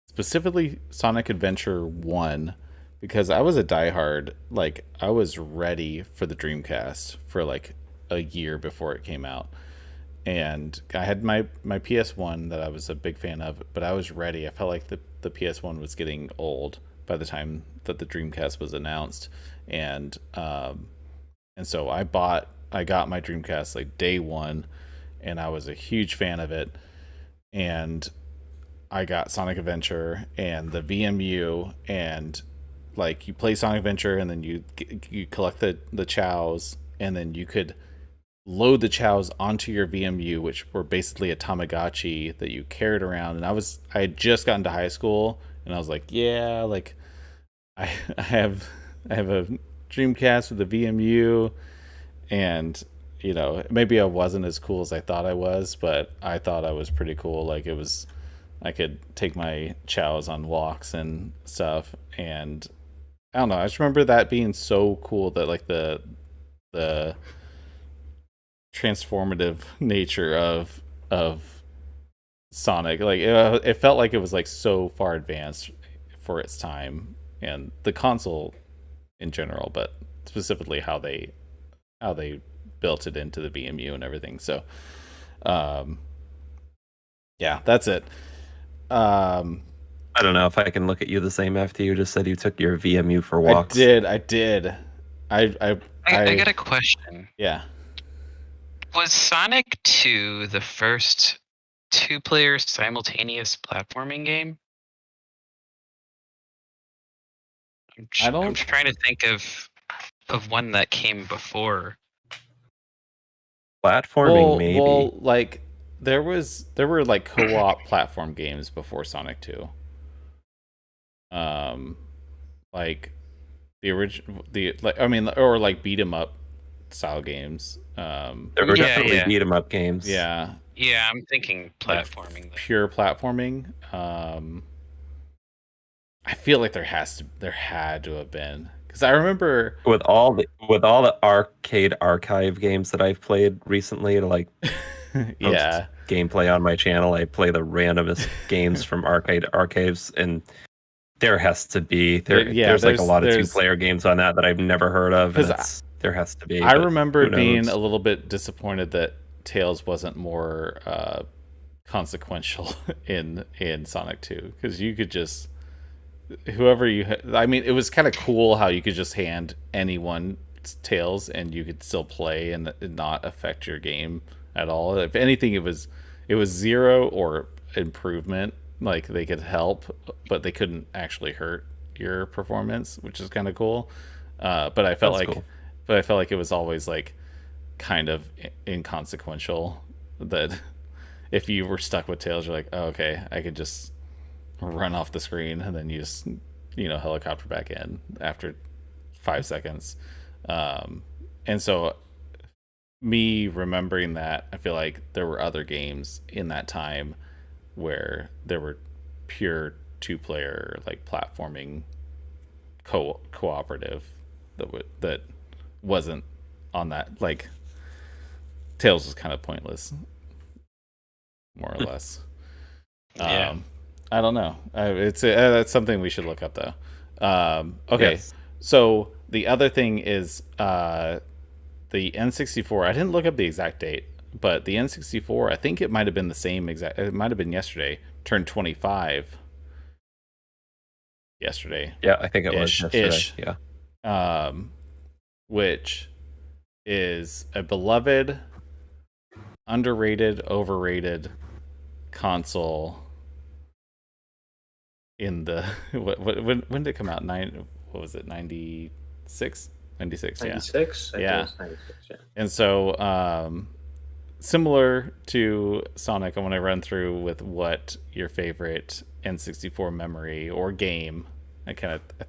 specifically Sonic Adventure 1, because I was a diehard, like I was ready for the Dreamcast for like a year before it came out. And I had my PS1 that I was a big fan of, but I was ready. I felt like the PS1 was getting old by the time that the Dreamcast was announced. And so I got my Dreamcast like day one, and I was a huge fan of it. And I got Sonic Adventure and the VMU, and like you play Sonic Adventure, and then you collect the chows, and then you could load the chows onto your VMU, which were basically a Tamagotchi that you carried around. And I had just gotten to high school, and I was like, yeah, like I have a Dreamcast with a VMU, and you know, maybe I wasn't as cool as I thought I was, but I thought I was pretty cool. Like I could take my chows on walks and stuff, and I don't know. I just remember that being so cool, that like the transformative nature of Sonic. Like it felt like it was like so far advanced for its time, and the console in general, but specifically how they built it into the VMU and everything. So yeah, that's it. I don't know if I can look at you the same after you just said you took your VMU for walks. I did. I got a question. Yeah. Was Sonic 2 the first two-player simultaneous platforming game? I'm trying to think of one that came before. Platforming, maybe. Well, like there were like co-op platform games before Sonic 2. Like the original, or like beat 'em up style games. There were definitely beat 'em up games. Yeah. Yeah, I'm thinking platforming. Like pure platforming. I feel like there had to have been, because I remember with all the arcade archive games that I've played recently to like yeah, gameplay on my channel. I play the randomest games from arcade archives, and there has to be there's like a lot of 2-player games on that I've never heard of. And there has to be. I remember being a little bit disappointed that Tails wasn't more consequential in Sonic 2, because you could just it was kind of cool how you could just hand anyone Tails and you could still play and not affect your game at all. If anything, it was 0 or improvement. Like they could help, but they couldn't actually hurt your performance, which is kind of cool. But I felt like it was always like kind of inconsequential, that if you were stuck with Tails, you're like, oh, okay, I could just run off the screen and then you just helicopter back in after 5 seconds. And so me remembering that, I feel like there were other games in that time where there were pure 2-player like platforming cooperative that wasn't on that. Like Tails was kind of pointless, more or less. Yeah. I don't know. That's something we should look up, though. Okay, yes. So the other thing is the N64. I didn't look up the exact date, but the N64, I think it might have been the same exact. It might have been yesterday. Turned 25. Yesterday. Yeah, I think it was yesterday. Yeah. Which is a beloved, underrated, overrated console. In the when did it come out? What was it? 96? 96, yeah. 96? Yeah. 96, yeah. And so similar to Sonic, I want to run through with what your favorite N64 memory or game. I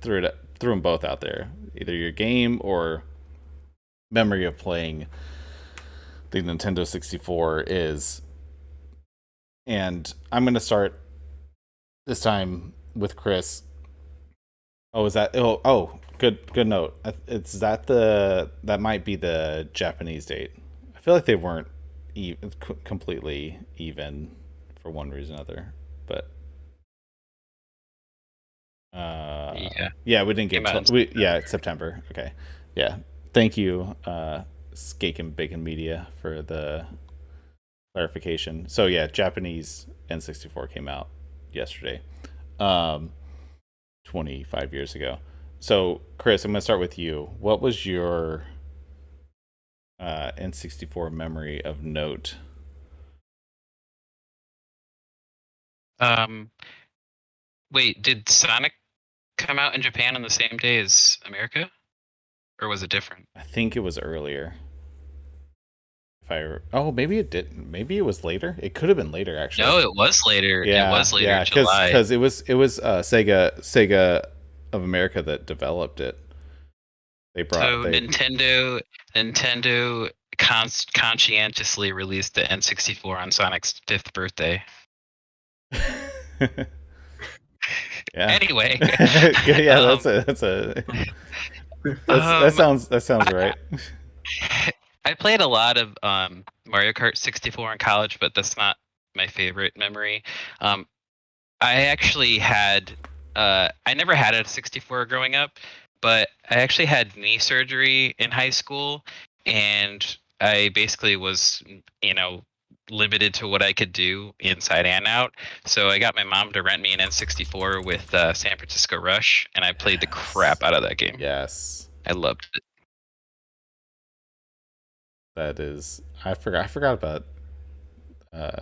threw them both out there. Either your game or memory of playing the Nintendo 64 is. And I'm going to start this time with Chris. Oh, is that? Oh, good note. That might be the Japanese date. I feel like they weren't completely even for one reason or another, but yeah, we didn't get it's September. Okay, yeah. Thank you, Skake and Bacon Media, for the clarification. So yeah, Japanese N64 came out yesterday, 25 years ago. So Chris, I'm gonna start with you. What was your N64 memory of note? Wait, did Sonic come out in Japan on the same day as America, or was it different? I think it was earlier. Maybe it didn't. Maybe it was later. It could have been later, actually. No, it was later. Yeah, it was later. July. Because it was Sega of America that developed it. Nintendo conscientiously released the N64 on Sonic's 5th birthday. Yeah. Anyway. Yeah, that sounds right. I played a lot of Mario Kart 64 in college, but that's not my favorite memory. I actually had I never had a 64 growing up, but I actually had knee surgery in high school, and I basically was, limited to what I could do inside and out. So I got my mom to rent me an N64 with San Francisco Rush, and I played the crap out of that game. Yes. I loved it. That is, I forgot about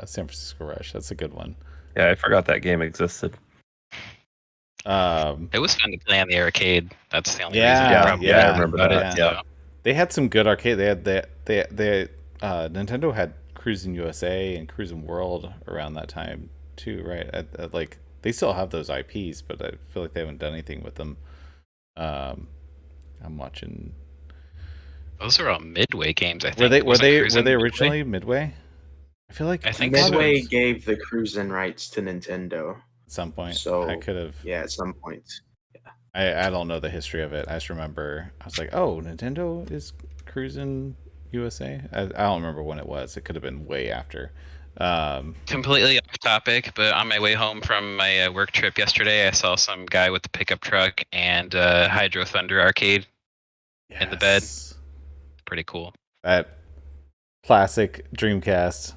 San Francisco Rush. That's a good one. Yeah, I forgot that game existed. It was fun to play on the arcade. That's the only Yeah, reason. I probably I remember about that. It, Yeah. so. They had some good arcade. They Nintendo had Cruising USA and Cruising World around that time too, right? Like they still have those IPs, but I feel like they haven't done anything with them. I'm watching. Those are all Midway games, I think. Were they Cruisin' originally Midway? I feel like I think Midway so. gave the cruising rights to Nintendo. at some point. So I could have. Yeah, at some point. I don't know the history of it. I just remember I was like, oh, Nintendo is Cruising USA. I don't remember when it was. It could have been way after. Completely off topic, but on my way home from my work trip yesterday, I saw some guy with a pickup truck and Hydro Thunder arcade in the bed. Pretty cool. That classic Dreamcast.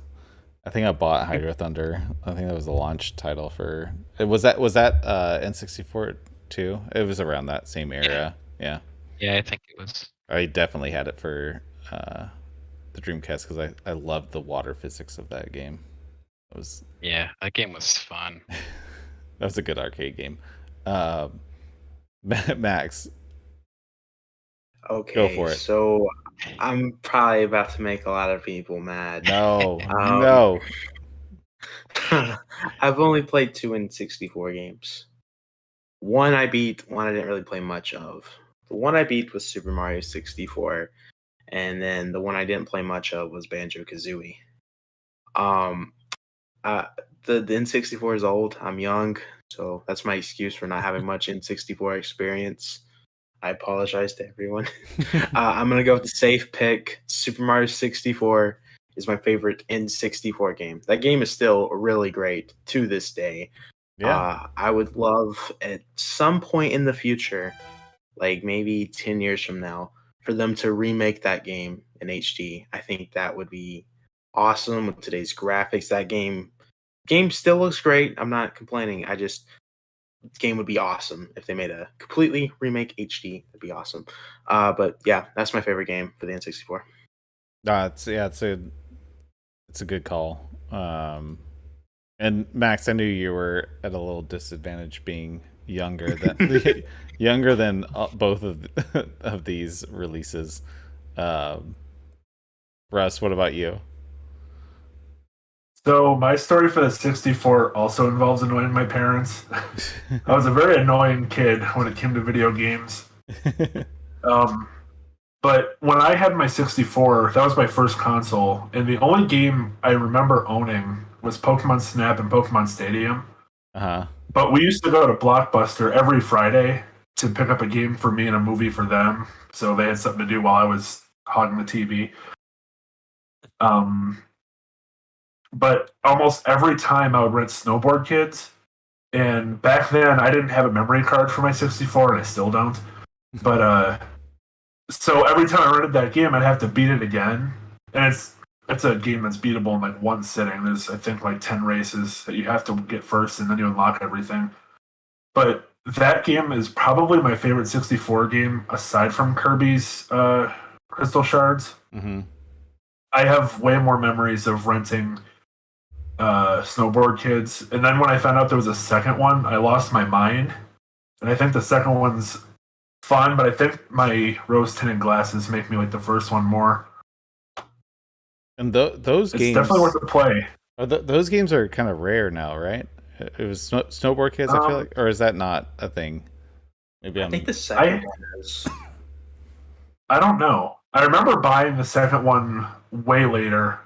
I think I bought Hydro Thunder. I think that was the launch title for. Was that N64 too? It was around that same era. Yeah. Yeah, I think it was. I definitely had it for the Dreamcast because I loved the water physics of that game. It was. Yeah, that game was fun. That was a good arcade game. Max. Okay, Go for it. So I'm probably about to make a lot of people mad. No, no. I've only played 2 N64 games. One I beat, one I didn't really play much of. The one I beat was Super Mario 64, and then the one I didn't play much of was Banjo-Kazooie. The N64 is old. I'm young, so that's my excuse for not having much N64 experience. I apologize to everyone. I'm going to go with the safe pick. Super Mario 64 is my favorite N64 game. That game is still really great to this day. Yeah. I would love at some point in the future, like maybe 10 years from now, for them to remake that game in HD. I think that would be awesome with today's graphics. That game still looks great. I'm not complaining. Game would be awesome if they made a completely remake HD. That'd be awesome. But yeah, that's my favorite game for the N64. It's a good call. And Max, I knew you were at a little disadvantage being younger than both of these releases. Russ, what about you? So my story for the 64 also involves annoying my parents. I was a very annoying kid when it came to video games. But when I had my 64, that was my first console, and the only game I remember owning was Pokemon Snap and Pokemon Stadium. Uh-huh. But we used to go to Blockbuster every Friday to pick up a game for me and a movie for them, so they had something to do while I was hogging the TV. But almost every time I would rent Snowboard Kids, and back then I didn't have a memory card for my 64, and I still don't. But so every time I rented that game, I'd have to beat it again, and it's a game that's beatable in like one sitting. There's I think like 10 races that you have to get first, and then you unlock everything. But that game is probably my favorite 64 game aside from Kirby's Crystal Shards. Mm-hmm. I have way more memories of renting Snowboard Kids, and then when I found out there was a second one, I lost my mind. And I think the second one's fun, but I think my rose-tinted glasses make me like the first one more. And those It's games definitely worth the play. Those games are kind of rare now, right? It was Snowboard Kids, I feel like, or is that not a thing? Maybe I think the second one is. I don't know. I remember buying the second one way later,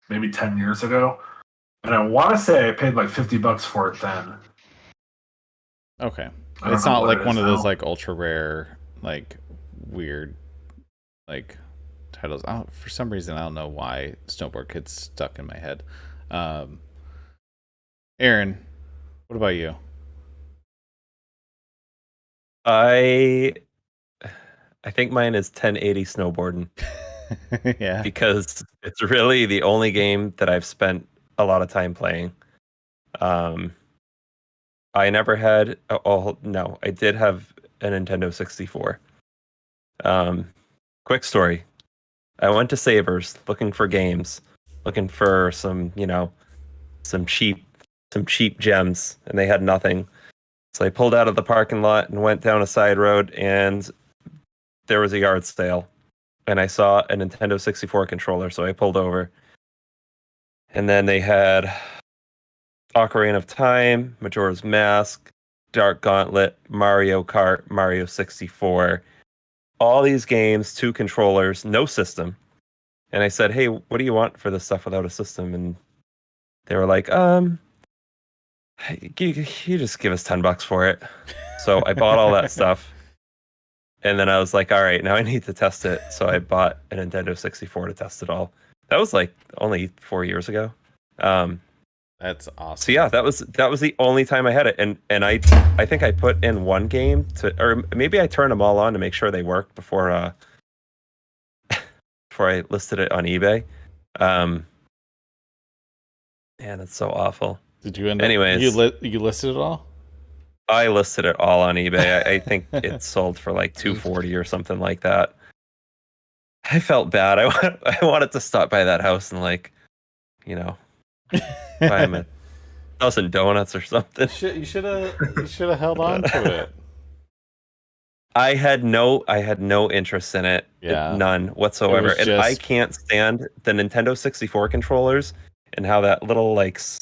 maybe 10 years ago, and I want to say I paid like $50 for it then. Okay, it's not like one of those like ultra rare, like weird, like titles. For some reason, I don't know why Snowboard Kids stuck in my head. Aaron, what about you? I think mine is 1080 snowboarding. Yeah. because it's really the only game that I've spent a lot of time playing. I never had. No, I did have a Nintendo 64. Quick story. I went to Savers looking for games, looking for some, some cheap gems, and they had nothing. So I pulled out of the parking lot and went down a side road, and there was a yard sale. And I saw a Nintendo 64 controller, so I pulled over. And then they had Ocarina of Time, Majora's Mask, Dark Gauntlet, Mario Kart, Mario 64. All these games, 2 controllers, no system. And I said, "Hey, what do you want for this stuff without a system?" And they were like, you just give us $10 for it." So I bought all that stuff. And then I was like, all right, now I need to test it. So I bought a Nintendo 64 to test it all. That was like only 4 years ago. That's awesome. So yeah, that was the only time I had it. And I think I put in one game or maybe I turned them all on to make sure they worked before I listed it on eBay. Man, it's so awful. Did you end Anyways, up, you listed it all? I listed it all on eBay. I think it sold for like $240 or something like that. I felt bad. I wanted to stop by that house and buy him a dozen donuts or something. You should have held on to it. I had no interest in it. Yeah. None whatsoever. And just... I can't stand the Nintendo 64 controllers and how that little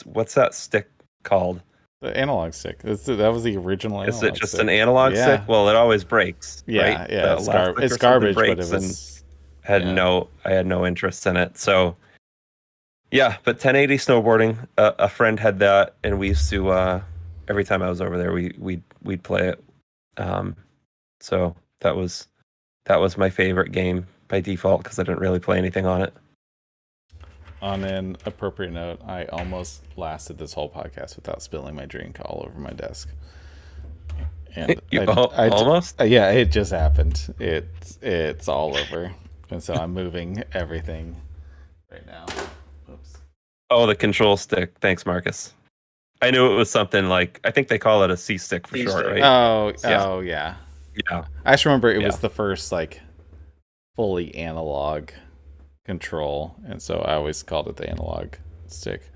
what's that stick called? The analog stick. That was the original analog stick. Is it just an analog stick? Well, it always breaks. Yeah, right? Yeah. It's garbage, but it was... I had no interest in it. So, yeah, but 1080 snowboarding, a friend had that, and we used to, every time I was over there, we'd play it. So that was my favorite game by default because I didn't really play anything on it. On an appropriate note, I almost lasted this whole podcast without spilling my drink all over my desk. And almost? Yeah, it just happened. It's all over. And so I'm moving everything right now. Oops. Oh, the control stick. Thanks, Marcus. I knew it was something like, I think they call it a C-stick for short, right? Oh, yeah. Yeah. I just remember it was the first fully analog control, and so I always called it the analog stick.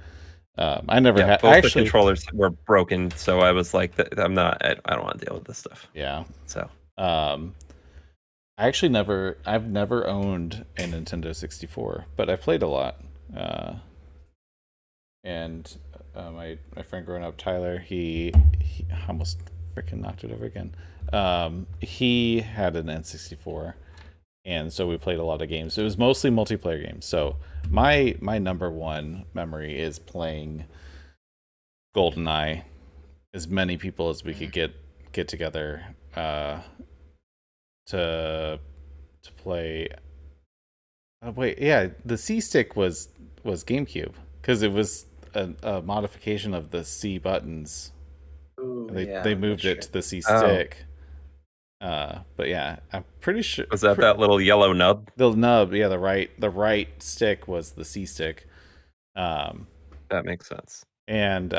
I never had. Both the controllers were broken, so I was like, I don't want to deal with this stuff. Yeah. So, I actually I've never owned a Nintendo 64, but I played a lot. And my friend growing up, Tyler, he almost freaking knocked it over again. He had an N64. And so we played a lot of games. It was mostly multiplayer games. So my number one memory is playing GoldenEye. As many people as we could get together to play. The C stick was GameCube because it was a modification of the C buttons. Ooh, they moved it to the C stick. But yeah, I'm pretty sure. Was that little yellow nub? The nub, yeah, the right stick was the C stick. That makes sense. And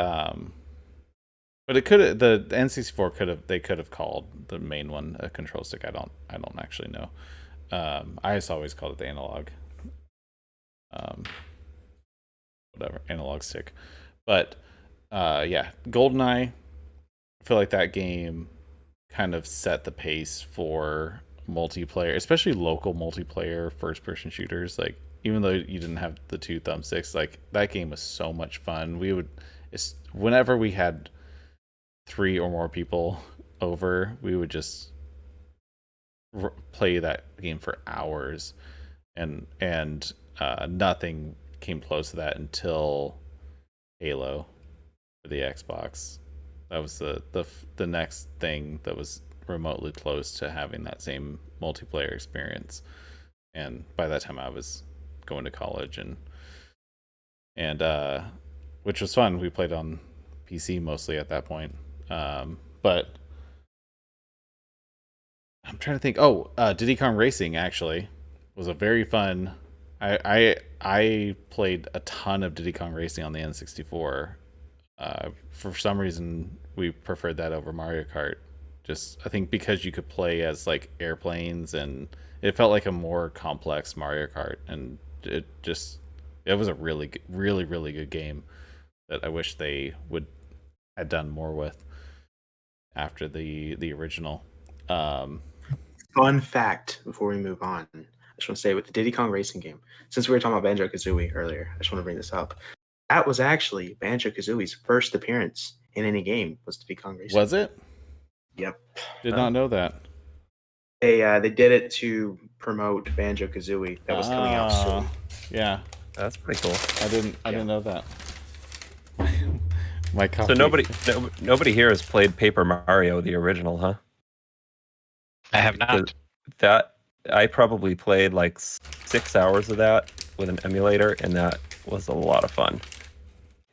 but it could the N64 could have called the main one a control stick. I don't actually know. I just always called it the analog. Whatever, analog stick. But GoldenEye. I feel like that game kind of set the pace for multiplayer, especially local multiplayer first-person shooters. Even though you didn't have the 2 thumbsticks, that game was so much fun. Whenever we had 3 or more people over, we would just play that game for hours, and nothing came close to that until Halo for the Xbox. That was the next thing that was remotely close to having that same multiplayer experience. And by that time I was going to college and which was fun. We played on PC mostly at that point. But I'm trying to think. Diddy Kong Racing, actually. was a very fun. I played a ton of Diddy Kong Racing on the N64. For some reason, we preferred that over Mario Kart. Just I think because you could play as like airplanes, and it felt like a more complex Mario Kart, and it was a really good game that I wish they would had done more with after the original. Fun fact before we move on, I just want to say with the Diddy Kong Racing game, since we were talking about Banjo Kazooie earlier, I just want to bring this up. That was actually Banjo Kazooie's first appearance in any game was Diddy Kong Racing. Was it? Yep. Did not know that. They did it to promote Banjo Kazooie that was coming out soon. Yeah, That's pretty cool. I didn't know that. My copy. So nobody here has played Paper Mario, the original, huh? I have not. That I probably played like 6 hours of that with an emulator, and that was a lot of fun.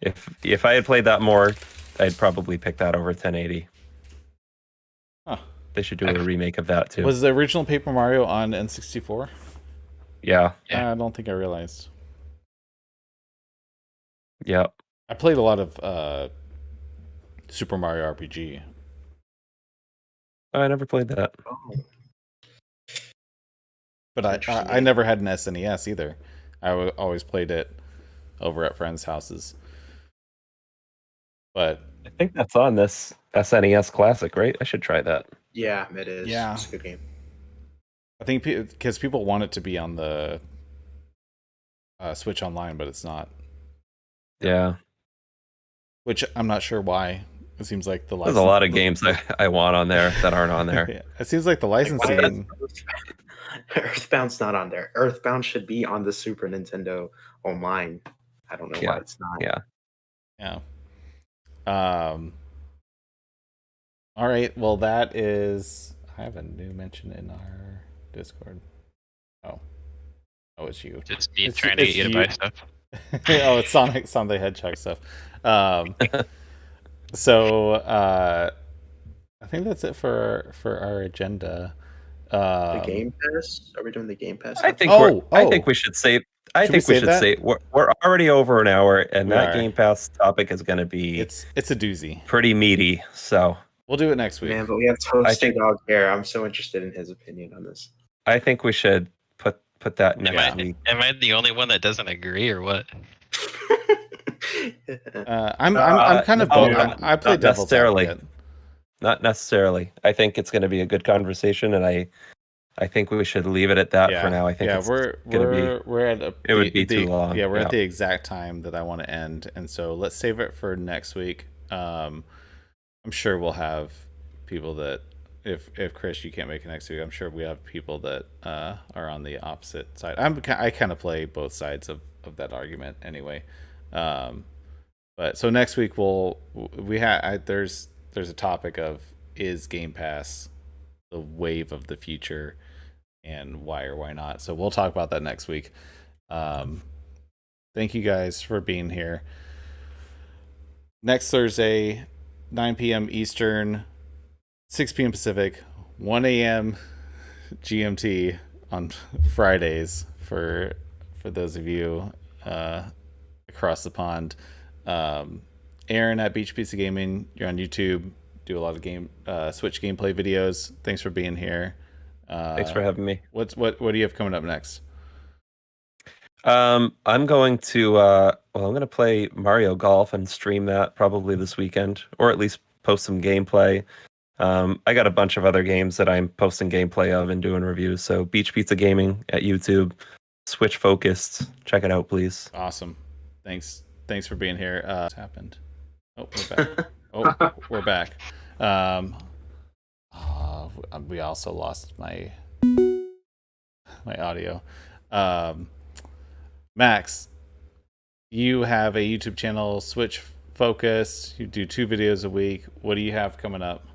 If I had played that more, I'd probably pick that over 1080. Huh. They should do a remake of that too. Was the original Paper Mario on N64? Yeah. Yeah. I don't think I realized. Yeah. I played a lot of Super Mario RPG. I never played that. Oh. But I never had an SNES either. I always played it over at friends' houses. But I think that's on this SNES Classic, right? I should try that. Yeah, it is. Yeah. It's a good game. I think because people want it to be on the Switch Online, but it's not. Yeah. Which I'm not sure why. It seems like the There's a lot of games I want on there that aren't on there. Yeah. It seems like the licensing. Earthbound's not on there. Earthbound should be on the Super Nintendo Online. I don't know why it's not. Yeah. All right. Well, that is. I have a new mention in our Discord. Oh, it's you. Just me trying to get you to buy stuff. Oh, it's Sonic the Hedgehog stuff. So I think that's it for our agenda. The Game Pass? Are we doing the Game Pass? I think we should say. Should we save that? We're already over an hour, and We that are. Game Pass topic is going to be It's a doozy. pretty meaty. So We'll do it next week. Man, but we have Toasty Dog here. I'm so interested in his opinion on this. I think we should put that next week. Am I the only one that doesn't agree, or what? I'm kind of both. I play not devil's necessarily. advocate. Not necessarily. I think it's going to be a good conversation, and I think we should leave it at that for now. I think we're at it would be too long. Yeah, we're at the exact time that I want to end, and so let's save it for next week. I'm sure we'll have people that if Chris you can't make it next week, I'm sure we have people that are on the opposite side. I kind of play both sides of that argument anyway. But so next week there's a topic of, is Game Pass the wave of the future, and why or why not? So we'll talk about that next week. Thank you guys for being here. Next Thursday, 9 p.m. Eastern, 6 p.m. Pacific, 1 a.m. GMT on Fridays for those of you across the pond. Aaron at Beach Pizza Gaming, you're on YouTube. Do a lot of Switch gameplay videos. Thanks for being here. Thanks for having me. What do you have coming up next? I'm going to play Mario Golf and stream that probably this weekend, or at least post some gameplay. I got a bunch of other games that I'm posting gameplay of and doing reviews. So Beach Pizza Gaming at YouTube, Switch focused. Check it out, please. Awesome. Thanks for being here. What's happened? Oh, we're back. We're back. We also lost my audio. Max, you have a YouTube channel, Switch Focus. You do 2 videos a week. What do you have coming up?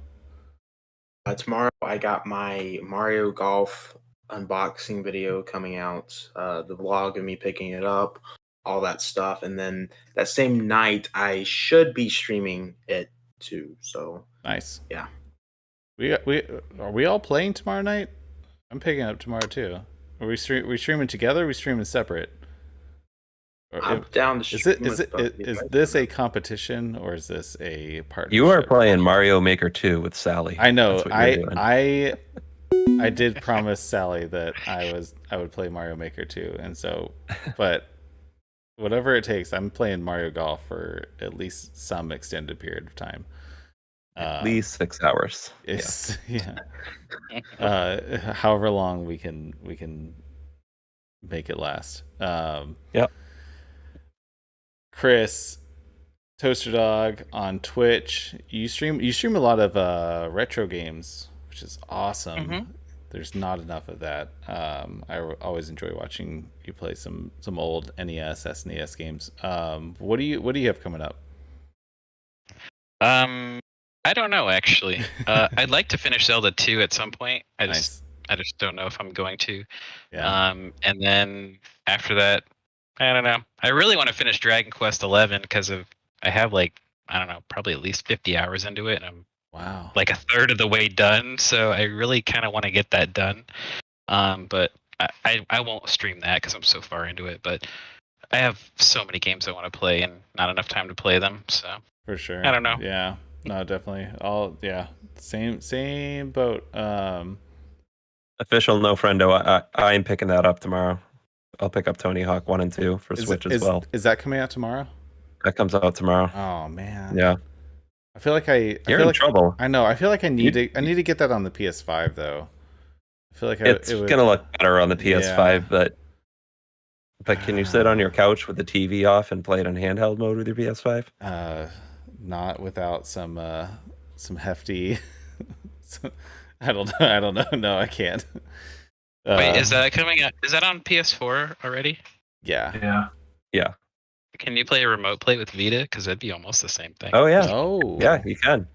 Tomorrow I got my Mario Golf unboxing video coming out, the vlog of me picking it up, all that stuff, and then that same night I should be streaming it too. So Nice. Yeah. We are we all playing tomorrow night? I'm picking up tomorrow too. Are we streaming together? Or are we streaming separate? Or I'm down to stream with both of you is guys. this a competition or is this a partnership? You are playing Mario Maker 2 with Sally. I know. That's what you're doing. I did promise Sally that I would play Mario Maker 2, and so, but whatever it takes, I'm playing Mario Golf for at least some extended period of time. At least 6 hours. It's however long we can make it last. Yep. Chris, Toaster Dog on Twitch. You stream a lot of retro games, which is awesome. Mhm. There's not enough of that. I always enjoy watching you play some old NES, SNES games. What do you have coming up? I don't know actually. I'd like to finish Zelda 2 at some point. I Nice. just don't know if I'm going to. Yeah. And then after that, I don't know. I really want to finish Dragon Quest 11 because I have like, I don't know, probably at least 50 hours into it, and I'm Wow. like a third of the way done. So I really kind of want to get that done. But I won't stream that because I'm so far into it. But I have so many games I want to play and not enough time to play them. So For sure. I don't know. Yeah. No, definitely. Same boat. Official no friendo. I'm picking that up tomorrow. I'll pick up Tony Hawk 1 and 2 for Switch as well. Is that coming out tomorrow? That comes out tomorrow. Oh man. Yeah. I feel like You're feel in like, trouble. I know. I feel like I need to get that on the PS5 though. I feel like It's it would, gonna look better on the PS5, Yeah. but can you sit on your couch with the TV off and play it in handheld mode with your PS5? Not without some hefty. I don't know. No, I can't. Wait, is that coming out? Is that on PS4 already? Yeah. Yeah. Yeah. Can you play a remote play with Vita? Because that'd be almost the same thing. Oh yeah. Oh. Yeah, you can.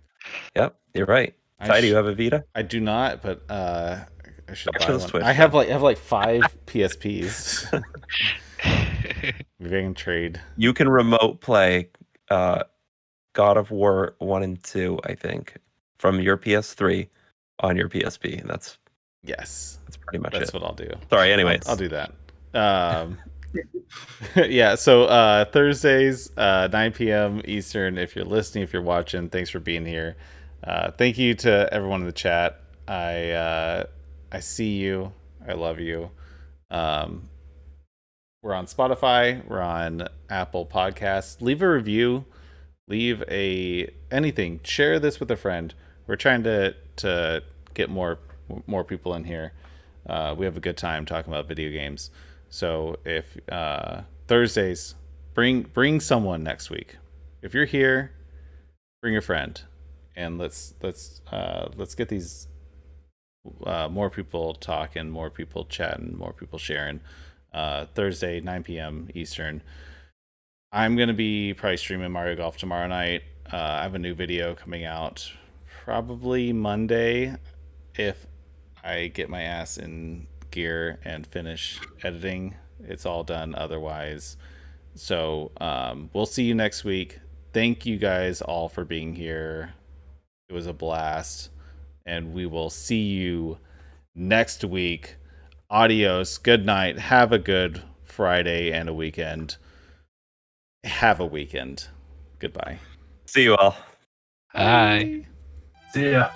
Yep, you're right. Ty, do you have a Vita? I do not, but I should buy Those one. Switch, I have like 5 PSPs. Maybe I can trade. You can remote play God of War 1 and 2, I think, from your PS3 on your PSP. And that's pretty much That's it. what I'll do. Sorry, anyways. I'll do that. Yeah, so Thursdays, 9 p.m. Eastern. If you're listening, if you're watching, thanks for being here. Thank you to everyone in the chat. I see you. I love you. We're on Spotify. We're on Apple Podcasts. Leave a review. Leave anything. Share this with a friend. We're trying to get more people in here. We have a good time talking about video games. So if Thursdays, bring someone next week. If you're here, bring a friend, and let's get these more people talking, more people chatting, more people sharing. Thursday, 9 p.m. Eastern. I'm gonna be probably streaming Mario Golf tomorrow night. I have a new video coming out probably Monday if I get my ass in gear and finish editing. It's all done otherwise. So we'll see you next week. Thank you guys all for being here. It was a blast, and we will see you next week. Adios. Good night. Have a good Friday and a weekend. Have a weekend. Goodbye. See you all. Bye. See ya.